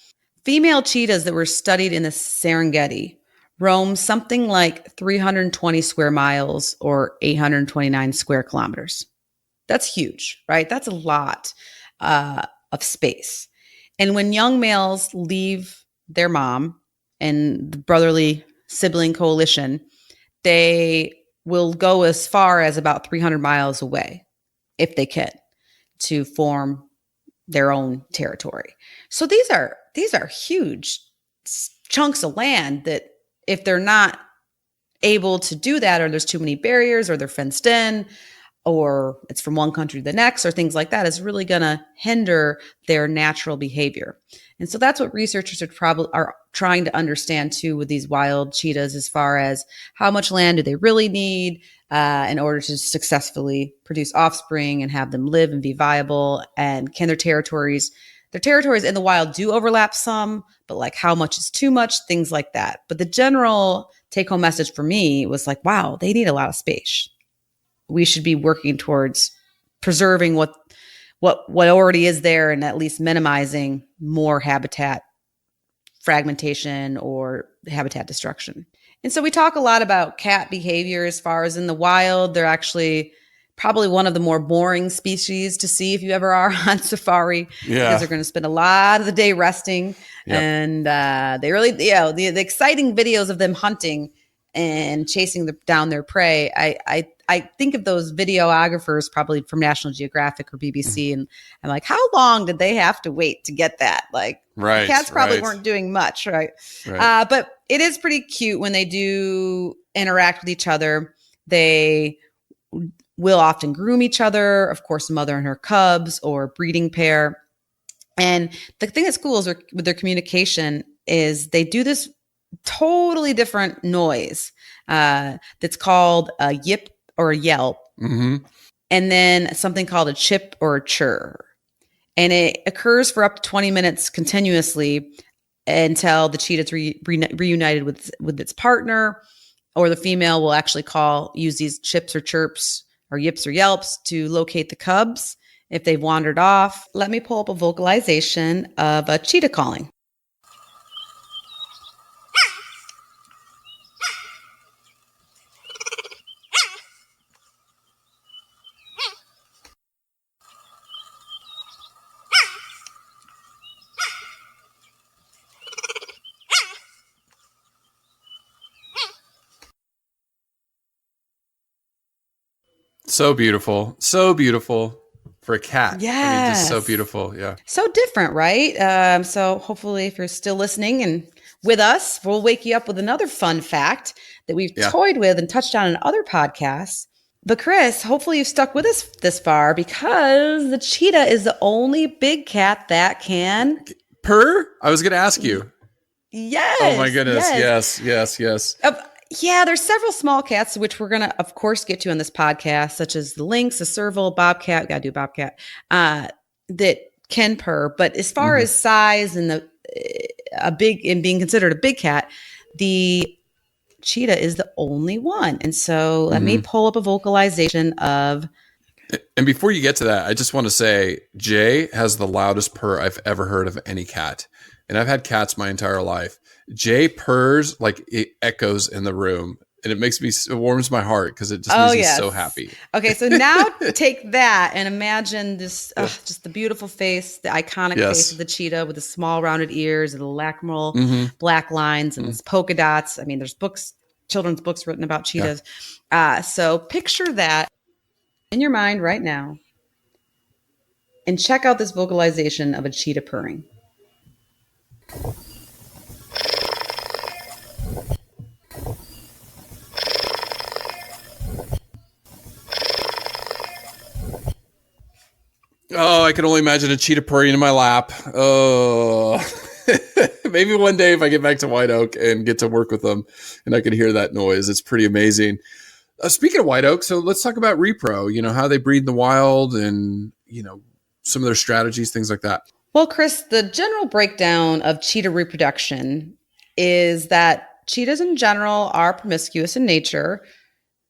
female cheetahs that were studied in the Serengeti roam something like 320 square miles or 829 square kilometers. That's huge, right? That's a lot of space. And when young males leave their mom and the brotherly sibling coalition, they will go as far as about 300 miles away, if they can, to form their own territory. So these are huge chunks of land that, if they're not able to do that, or there's too many barriers, or they're fenced in, or it's from one country to the next, or things like that, is really going to hinder their natural behavior. And so that's what researchers are trying to understand too with these wild cheetahs, as far as how much land do they really need in order to successfully produce offspring and have them live and be viable, and can their territories in the wild do overlap some, but like how much is too much, things like that. But the general take-home message for me was like, wow, they need a lot of space. We should be working towards preserving what already is there, and at least minimizing more habitat fragmentation or habitat destruction. And so we talk a lot about cat behavior as far as in the wild. They're actually probably one of the more boring species to see if you ever are on safari, because they're going to spend a lot of the day resting. Yep. And they really, the exciting videos of them hunting and chasing down their prey. I think of those videographers probably from National Geographic or BBC, and I'm like, how long did they have to wait to get that? Like, right, cats probably weren't doing much, right? But it is pretty cute when they do interact with each other. They will often groom each other, of course, a mother and her cubs, or a breeding pair. And the thing that's cool is with their communication is they do this totally different noise that's called a yip or a yelp, and then something called a chip or a chirr. And it occurs for up to 20 minutes continuously until the cheetah's reunited with its partner. or the female will actually use these chips or chirps or yips or yelps to locate the cubs if they've wandered off. Let me pull up a vocalization of a cheetah calling. So beautiful. So beautiful for a cat. Yes. I mean, just so beautiful. Yeah. So different, right? So hopefully if you're still listening and with us, we'll wake you up with another fun fact that we've toyed with and touched on in other podcasts. But Chris, hopefully you've stuck with us this far because the cheetah is the only big cat that can purr. I was going to ask you. Yes. Oh my goodness. Yes. Yeah, there's several small cats, which we're going to, of course, get to on this podcast, such as the lynx, the serval, bobcat. Got to do bobcat. That can purr. But as far as size and being considered a big cat, the cheetah is the only one. And so let me pull up a vocalization of. And before you get to that, I just want to say Jay has the loudest purr I've ever heard of any cat. And I've had cats my entire life. Jay purrs like it echoes in the room. And it warms my heart because it just means he's so happy. Okay, so now take that and imagine this, just the beautiful face, the iconic face of the cheetah with the small rounded ears and the lacrimal black lines and its polka dots. I mean, there's children's books written about cheetahs. So picture that in your mind right now and check out this vocalization of a cheetah purring. Oh, I can only imagine a cheetah purring in my lap. Oh, maybe one day if I get back to White Oak and get to work with them and I can hear that noise, it's pretty amazing. Speaking of White Oak, so let's talk about repro, how they breed in the wild and, some of their strategies, things like that. Well, Chris, the general breakdown of cheetah reproduction is that cheetahs in general are promiscuous in nature.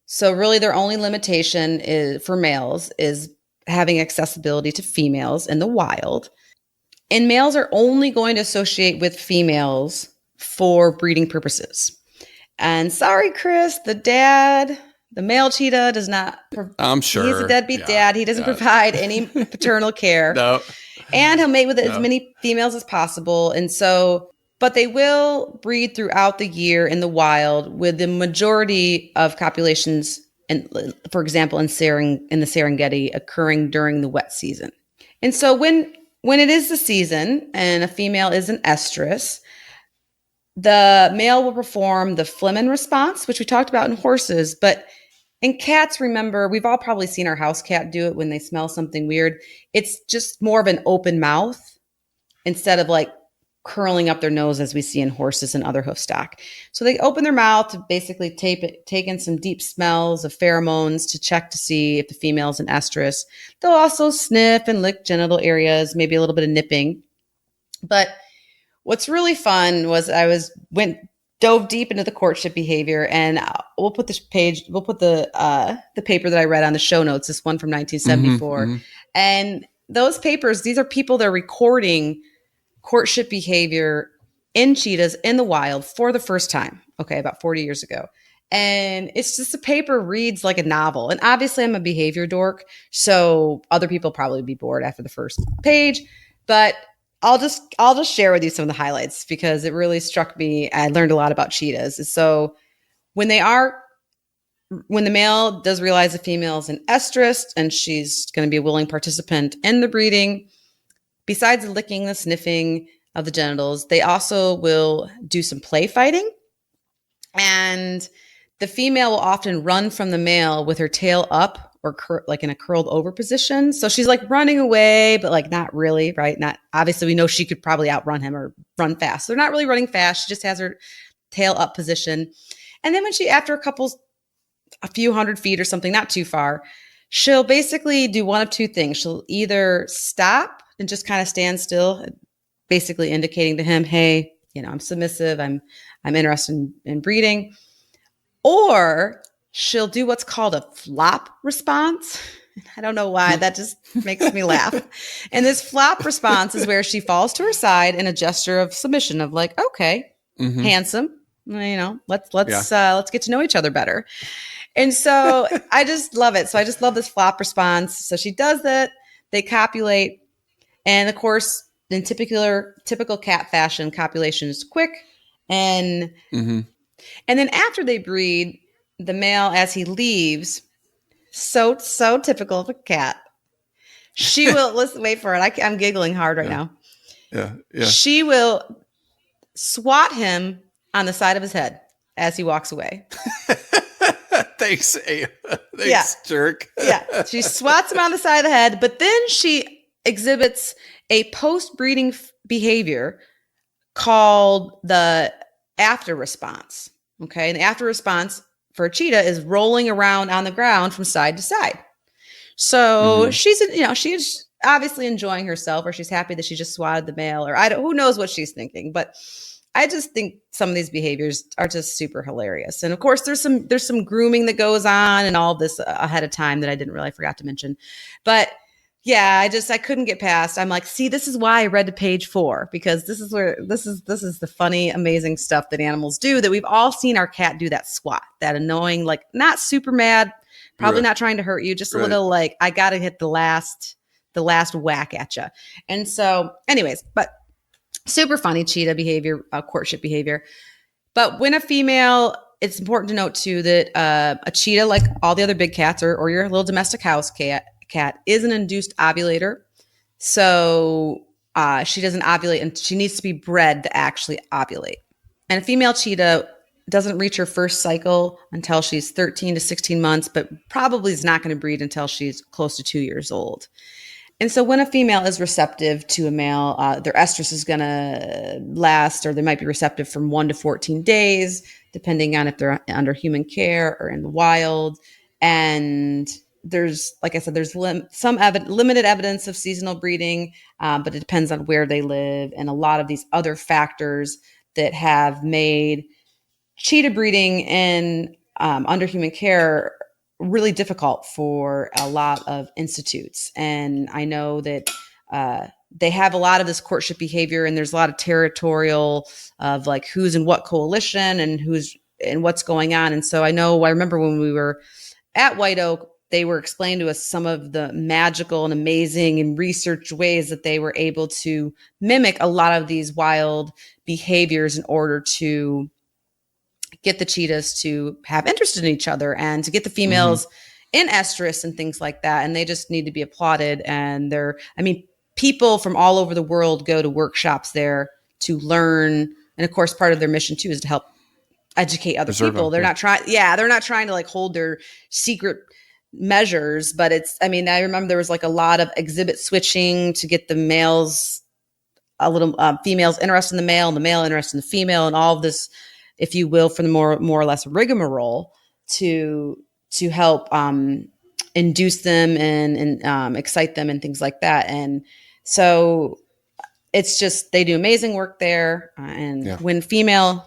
So really their only limitation for males is having accessibility to females in the wild. And males are only going to associate with females for breeding purposes. And sorry, Chris, the male cheetah does not. I'm sure. He's a deadbeat dad. He doesn't provide any paternal care. No. And he'll mate with as many females as possible. And so, but they will breed throughout the year in the wild with the majority of copulations, and for example, in the Serengeti occurring during the wet season. And so when it is the season and a female is an estrus, the male will perform the Flehmen response, which we talked about in horses. But in cats, remember, we've all probably seen our house cat do it when they smell something weird. It's just more of an open mouth instead of like curling up their nose as we see in horses and other hoof stock. So they open their mouth to basically take in some deep smells of pheromones to check to see if the female's an estrus. They'll also sniff and lick genital areas, maybe a little bit of nipping. But what's really fun was dove deep into the courtship behavior, and we'll put the paper that I read on the show notes, this one from 1974. And those papers, these are people that are recording courtship behavior in cheetahs in the wild for the first time. Okay, about 40 years ago. And it's just, the paper reads like a novel. And obviously I'm a behavior dork, so other people probably be bored after the first page, but I'll just share with you some of the highlights because it really struck me. I learned a lot about cheetahs. So when the male does realize the female is an estrus and she's going to be a willing participant in the breeding, besides licking, the sniffing of the genitals, they also will do some play fighting. And the female will often run from the male with her tail up or like in a curled over position. So she's like running away, but like not really, right? Not obviously, we know she could probably outrun him or run fast. So they're not really running fast. She just has her tail up position. And then when after a few hundred feet or something, not too far, she'll basically do one of two things. She'll either stop and just kind of stand still, basically indicating to him, hey, I'm submissive. I'm interested in breeding. Or she'll do what's called a flop response. I don't know why. That just makes me laugh. And this flop response is where she falls to her side in a gesture of submission of like, okay, handsome, let's get to know each other better. And so I just love it. So I just love this flop response. So she does that. They copulate. And of course, in typical cat fashion, copulation is quick. And then after they breed, the male, as he leaves, so typical of a cat, she will, listen, wait for it. I'm giggling hard right now. Yeah. She will swat him on the side of his head as he walks away. Thanks, jerk. Yeah. She swats him on the side of the head, but then she exhibits a post-breeding behavior called the after response. Okay. And the after response for a cheetah is rolling around on the ground from side to side. So she's obviously enjoying herself, or she's happy that she just swatted the male, or who knows what she's thinking. But I just think some of these behaviors are just super hilarious. And of course, there's some grooming that goes on and all this ahead of time that I didn't really forgot to mention. But yeah, I couldn't get past. I'm like, see, this is why I read to page 4, because this is the funny, amazing stuff that animals do, that we've all seen our cat do, that swat, that annoying, like not super mad, probably not trying to hurt you, just a little like, I got to hit the last whack at you. And so anyways, but super funny cheetah behavior, courtship behavior. But when a female, it's important to note too that a cheetah, like all the other big cats or your little domestic house cat, is an induced ovulator. So she doesn't ovulate, and she needs to be bred to actually ovulate. And a female cheetah doesn't reach her first cycle until she's 13 to 16 months, but probably is not going to breed until she's close to 2 years old. And so when a female is receptive to a male, their estrus is going to last, or they might be receptive from 1 to 14 days, depending on if they're under human care or in the wild. And there's, like I said, there's limited evidence of seasonal breeding, but it depends on where they live and a lot of these other factors that have made cheetah breeding in under human care really difficult for a lot of institutes. And I know that they have a lot of this courtship behavior, and there's a lot of territorial of like who's in what coalition and who's and what's going on. And so I remember when we were at White Oak, they were explaining to us some of the magical and amazing and researched ways that they were able to mimic a lot of these wild behaviors in order to get the cheetahs to have interest in each other and to get the females in estrus and things like that. And they just need to be applauded. And people from all over the world go to workshops there to learn. And of course, part of their mission too is to help educate other people. They're not trying to like hold their secret measures, but I remember there was like a lot of exhibit switching to get the males, females interested in the male and the male interested in the female, and all of this, if you will, for the more or less rigmarole to help induce them and excite them and things like that. And so it's just, they do amazing work there. And when a female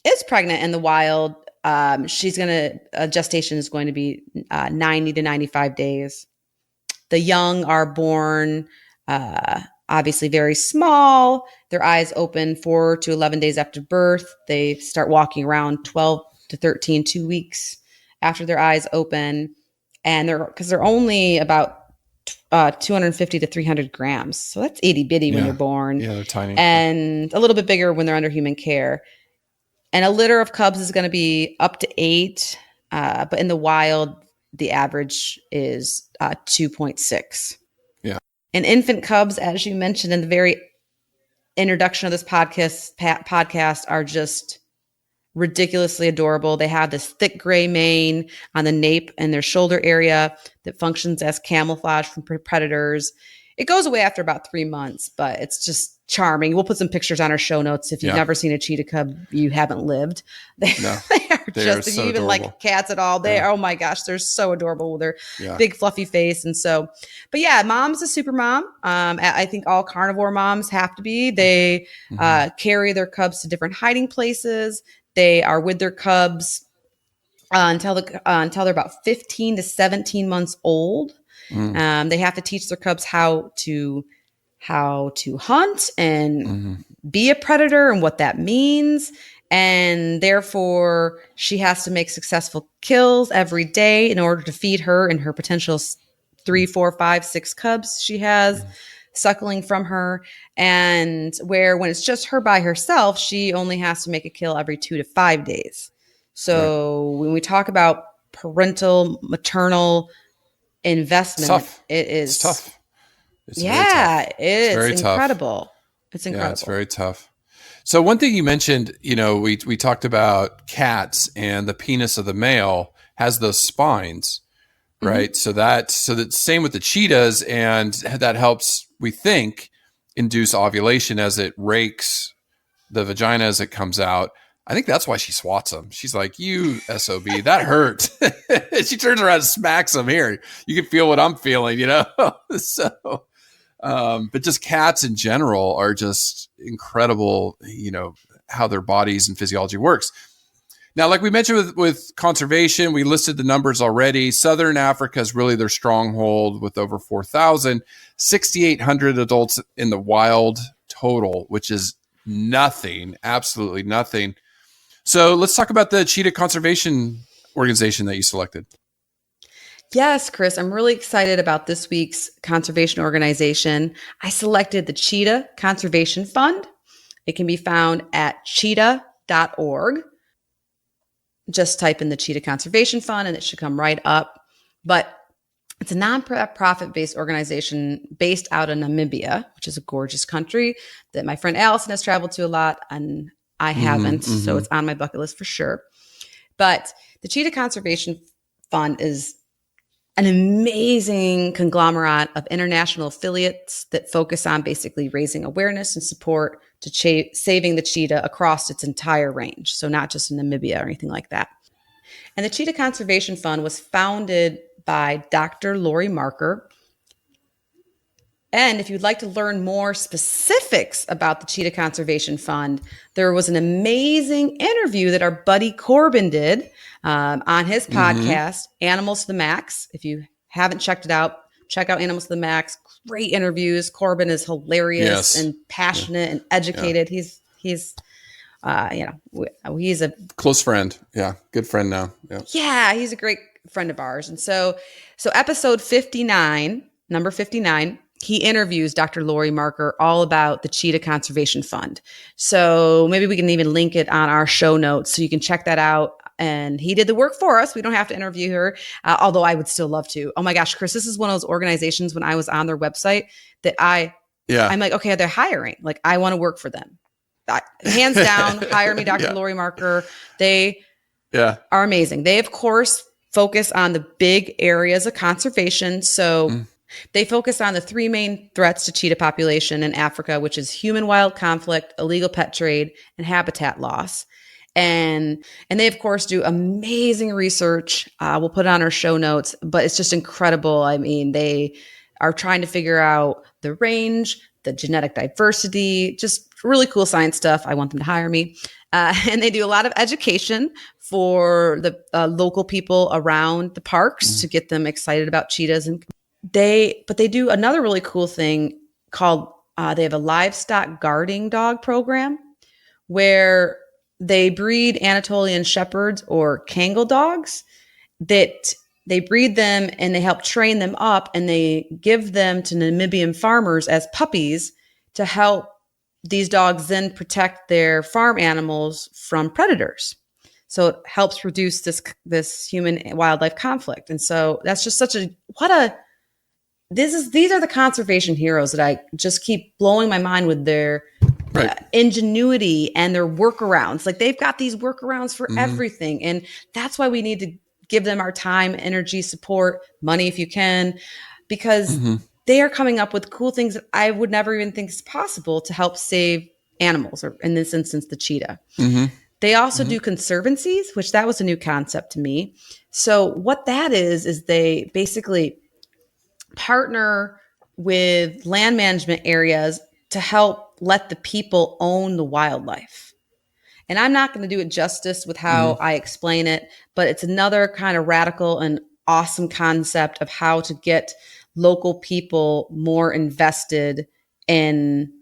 is pregnant in the wild, gestation is going to be 90 to 95 days. The young are born, obviously very small. Their eyes open 4 to 11 days after birth. They start walking around 12 to 13, 2 weeks after their eyes open. And they're only about 250 to 300 grams. So that's itty bitty when you're born. Yeah, they're tiny. And a little bit bigger when they're under human care. And a litter of cubs is going to be up to 8. But in the wild, the average is 2.6. Yeah. And infant cubs, as you mentioned in the very introduction of this podcast, are just ridiculously adorable. They have this thick gray mane on the nape and their shoulder area that functions as camouflage from predators. It goes away after about 3 months, but it's just charming. We'll put some pictures on our show notes. If you've never seen a cheetah cub, you haven't lived. They, No, they are just, if so you even adorable. like cats at all, oh my gosh, they're so adorable with their big fluffy face. And so, but yeah, mom's a super mom. I think all carnivore moms have to be. They carry their cubs to different hiding places. They are with their cubs until they're about 15 to 17 months old. They have to teach their cubs how to hunt and be a predator and what that means. And therefore, she has to make successful kills every day in order to feed her and her potential 3, 4, 5, 6 cubs she has suckling from her. And where when it's just her by herself, she only has to make a kill every 2 to 5 days. So when we talk about parental, maternal investment, it's tough. It's incredible. It's incredible. Yeah, it's very tough. So one thing you mentioned, we talked about cats, and the penis of the male has those spines, right? So that's same with the cheetahs, and that helps, we think, induce ovulation as it rakes the vagina as it comes out. I think that's why she swats him. She's like, "You SOB, that hurt." She turns around and smacks him. Here, you can feel what I'm feeling, So, but just cats in general are just incredible, how their bodies and physiology works. Now, like we mentioned with conservation, we listed the numbers already. Southern Africa is really their stronghold with over 4,000, 6,800 adults in the wild total, which is nothing, absolutely nothing. So let's talk about the Cheetah Conservation Organization that you selected. Yes, Chris, I'm really excited about this week's conservation organization. I selected the Cheetah Conservation Fund. It can be found at cheetah.org. Just type in the Cheetah Conservation Fund and it should come right up. But it's a non-profit-based organization based out of Namibia, which is a gorgeous country that my friend Allison has traveled to a lot, and I haven't, so it's on my bucket list for sure. But the Cheetah Conservation Fund is an amazing conglomerate of international affiliates that focus on basically raising awareness and support to saving the cheetah across its entire range. So not just in Namibia or anything like that. And the Cheetah Conservation Fund was founded by Dr. Lori Marker. And if you'd like to learn more specifics about the Cheetah Conservation Fund, there was an amazing interview that our buddy Corbin did on his podcast, Animals to the Max. If you haven't checked it out, check out Animals to the Max. Great interviews. Corbin is hilarious and passionate and educated. He's he's a close friend. Yeah. Good friend now. Yeah. He's a great friend of ours. And so episode 59, number 59, he interviews Dr. Lori Marker all about the Cheetah Conservation Fund. So maybe we can even link it on our show notes so you can check that out. And he did the work for us. We don't have to interview her, although I would still love to. Oh my gosh, Chris, this is one of those organizations when I was on their website that I'm like, okay, they're hiring. Like, I want to work for them. Hands down, hire me, Dr. Lori Marker. They are amazing. They, of course, focus on the big areas of conservation. So they focus on the 3 main threats to cheetah population in Africa, which is human-wild conflict, illegal pet trade, and habitat loss. And they, of course, do amazing research. We'll put it on our show notes, but it's just incredible. I mean, they are trying to figure out the range, the genetic diversity, just really cool science stuff. I want them to hire me. And they do a lot of education for the local people around the parks to get them excited about cheetahs. And they do another really cool thing called, they have a livestock guarding dog program where they breed Anatolian shepherds or Kangal dogs that they breed them and they help train them up and they give them to Namibian farmers as puppies to help these dogs then protect their farm animals from predators. So it helps reduce this human wildlife conflict. And so that's just these are the conservation heroes that I just keep blowing my mind with their ingenuity and their workarounds. Like, they've got these workarounds for everything. And that's why we need to give them our time, energy, support, money if you can, because they are coming up with cool things that I would never even think is possible to help save animals, or in this instance, the cheetah. Mm-hmm. They also do conservancies, which that was a new concept to me. So what that is they basically partner with land management areas to help let the people own the wildlife. And I'm not going to do it justice with how I explain it, but it's another kind of radical and awesome concept of how to get local people more invested in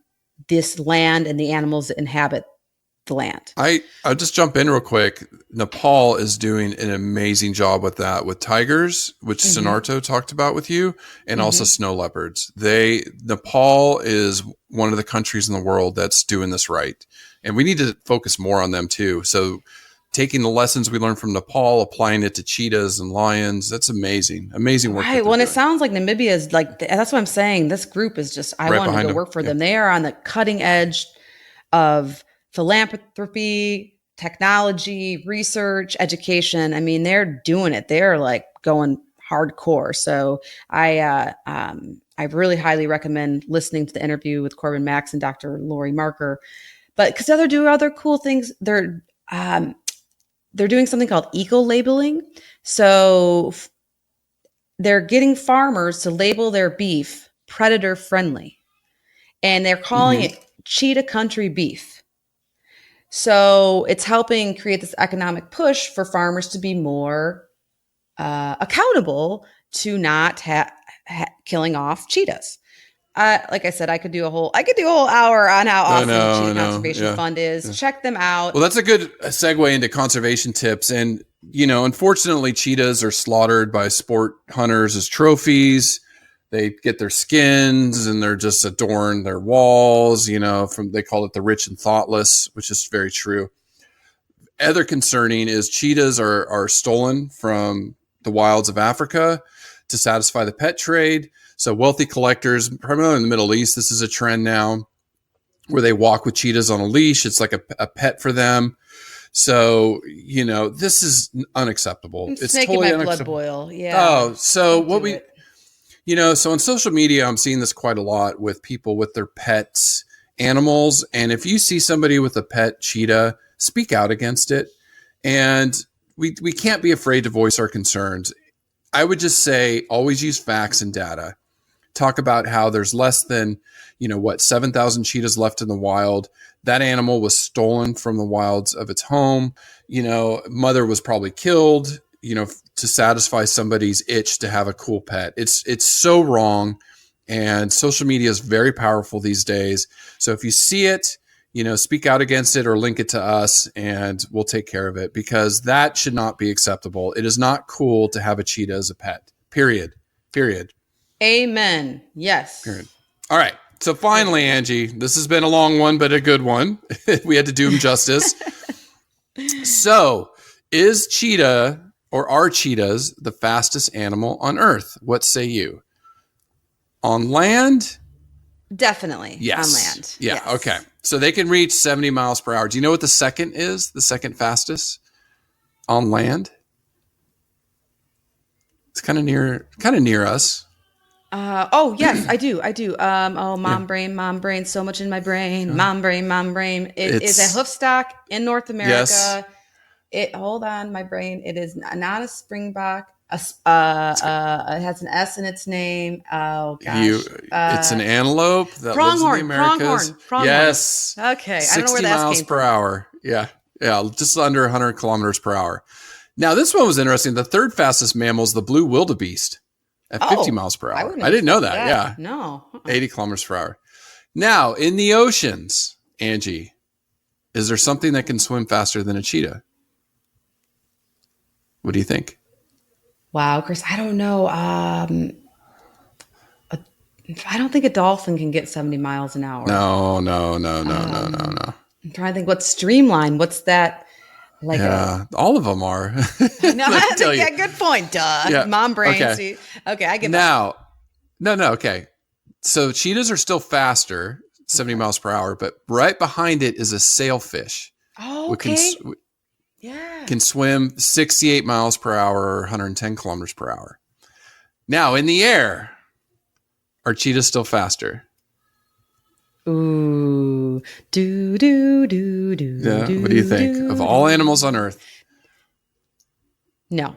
this land and the animals that inhabit the land. I'll just jump in real quick. Nepal is doing an amazing job with that, with tigers, which Sonarto talked about with you, and also snow leopards. Nepal is one of the countries in the world that's doing this right. And we need to focus more on them too. So taking the lessons we learned from Nepal, applying it to cheetahs and lions, that's amazing. Amazing work. Right. Well, and it sounds like Namibia is like, that's what I'm saying. This group is just, I want to go work for them. They are on the cutting edge of philanthropy, technology, research, education. I mean, they're doing it. They're like going hardcore. So I really highly recommend listening to the interview with Corbin Max and Dr. Lori Marker. But because they're doing other cool things, they're doing something called eco-labeling. So they're getting farmers to label their beef predator friendly, and they're calling it cheetah country beef. So it's helping create this economic push for farmers to be more accountable to not killing off cheetahs. Like I said, I could do a whole hour on how awesome the Cheetah Conservation Fund is. Yeah. Check them out. Well, that's a good segue into conservation tips. And, unfortunately, cheetahs are slaughtered by sport hunters as trophies. They get their skins and they're just adorn their walls, they call it the rich and thoughtless, which is very true. Other concerning is cheetahs are stolen from the wilds of Africa to satisfy the pet trade. So wealthy collectors, primarily in the Middle East, this is a trend now where they walk with cheetahs on a leash. It's like a pet for them. So, this is unacceptable. It's making totally my blood boil. Yeah. Oh, so so on social media, I'm seeing this quite a lot with people with their pets animals. And if you see somebody with a pet cheetah, speak out against it. And we can't be afraid to voice our concerns. I would just say always use facts and data. Talk about how there's less than, 7,000 cheetahs left in the wild. That animal was stolen from the wilds of its home. Mother was probably killed, to satisfy somebody's itch to have a cool pet. It's so wrong. And social media is very powerful these days. So if you see it, speak out against it or link it to us and we'll take care of it, because that should not be acceptable. It is not cool to have a cheetah as a pet. Period. Amen. Yes. Period. All right. So finally, Angie, this has been a long one, but a good one. We had to do him justice. So is cheetah or are cheetahs the fastest animal on Earth? What say you? On land? Definitely. Yes. On land. Yeah. Yes. Okay. So they can reach 70 miles per hour. Do you know what the second is? The second fastest on land? It's kind of near us. Yes, I do. Mom brain, so much in my brain. Mom brain. It is a hoof stock in North America. Yes. Hold on, my brain. It is not a springbok. It has an S in its name. Oh gosh. It's an antelope that lives in the Americas. Pronghorn. Yes. Okay. I don't know 60 where that miles came per from. hour. Yeah. Just under 100 kilometers per hour. Now, this one was interesting. The third fastest mammal is the blue wildebeest at 50 miles per hour. I didn't know that. Yeah. No. 80 kilometers per hour. Now, in the oceans, Angie, is there something that can swim faster than a cheetah? What do you think? Wow, Chris, I don't know. I don't think a dolphin can get 70 miles an hour. No. I'm trying to think what's streamline. What's that? All of them are. Good point. Duh. Yeah. Mom brain. Okay. See? Okay, I get that. No. Okay. So cheetahs are still faster, 70 miles per hour, but right behind it is a sailfish. Oh, okay. Can swim 68 miles per hour or 110 kilometers per hour. Now, in the air, Are cheetahs still faster? Ooh. Do, do, do, do. Yeah. Do, What do you think? do, Of all do. animals on Earth. No.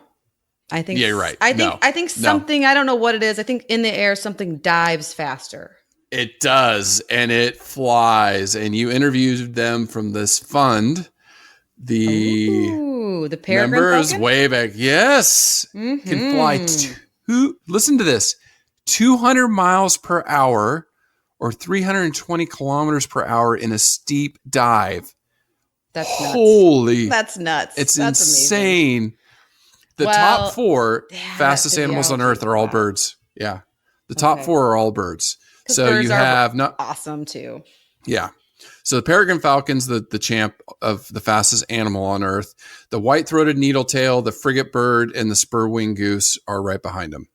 I think Yeah, you're right. I think No. I think No. something, I don't know what it is. I think in the air something dives faster. It does, and it flies. And you interviewed them from this fund. The peregrine members falcon? way back. Yes. Can fly listen to this. 200 miles per hour or 320 kilometers per hour in a steep dive. That's nuts. Holy. That's nuts. It's That's insane. amazing. The top 4 yeah, fastest animals on Earth are all birds. Yeah. The top 4 are all birds. So birds you are have awesome too. Yeah. So the peregrine falcon's the champ of the fastest animal on Earth. The white-throated needletail, the frigate bird, and the spur-winged goose are right behind them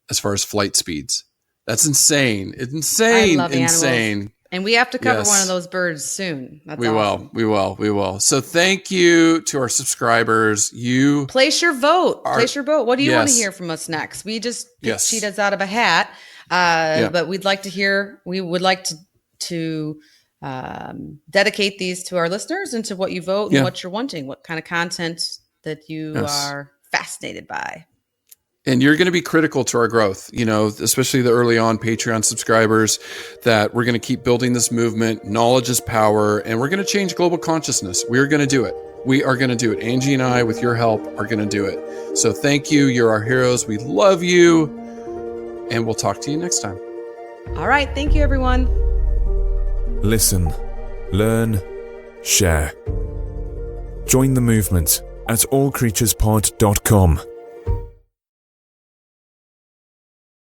as far as flight speeds. That's insane. It's insane. I love insane. Animals. And we have to cover one of those birds soon. That's awesome. We will. So thank you to our subscribers. You place your vote. Place your vote. What do you want to hear from us next? We just picked cheetahs out of a hat. But we'd like to hear, we would like to dedicate these to our listeners and to what you vote and what you're wanting, what kind of content that you are fascinated by. And you're going to be critical to our growth, especially the early on Patreon subscribers, that we're going to keep building this movement. Knowledge is power, and we're going to change global consciousness. We are going to do it. We are going to do it. Angie and I, with your help, are going to do it. So thank you. You're our heroes. We love you. And we'll talk to you next time. All right. Thank you, everyone. Listen, learn, share. Join the movement at allcreaturespod.com.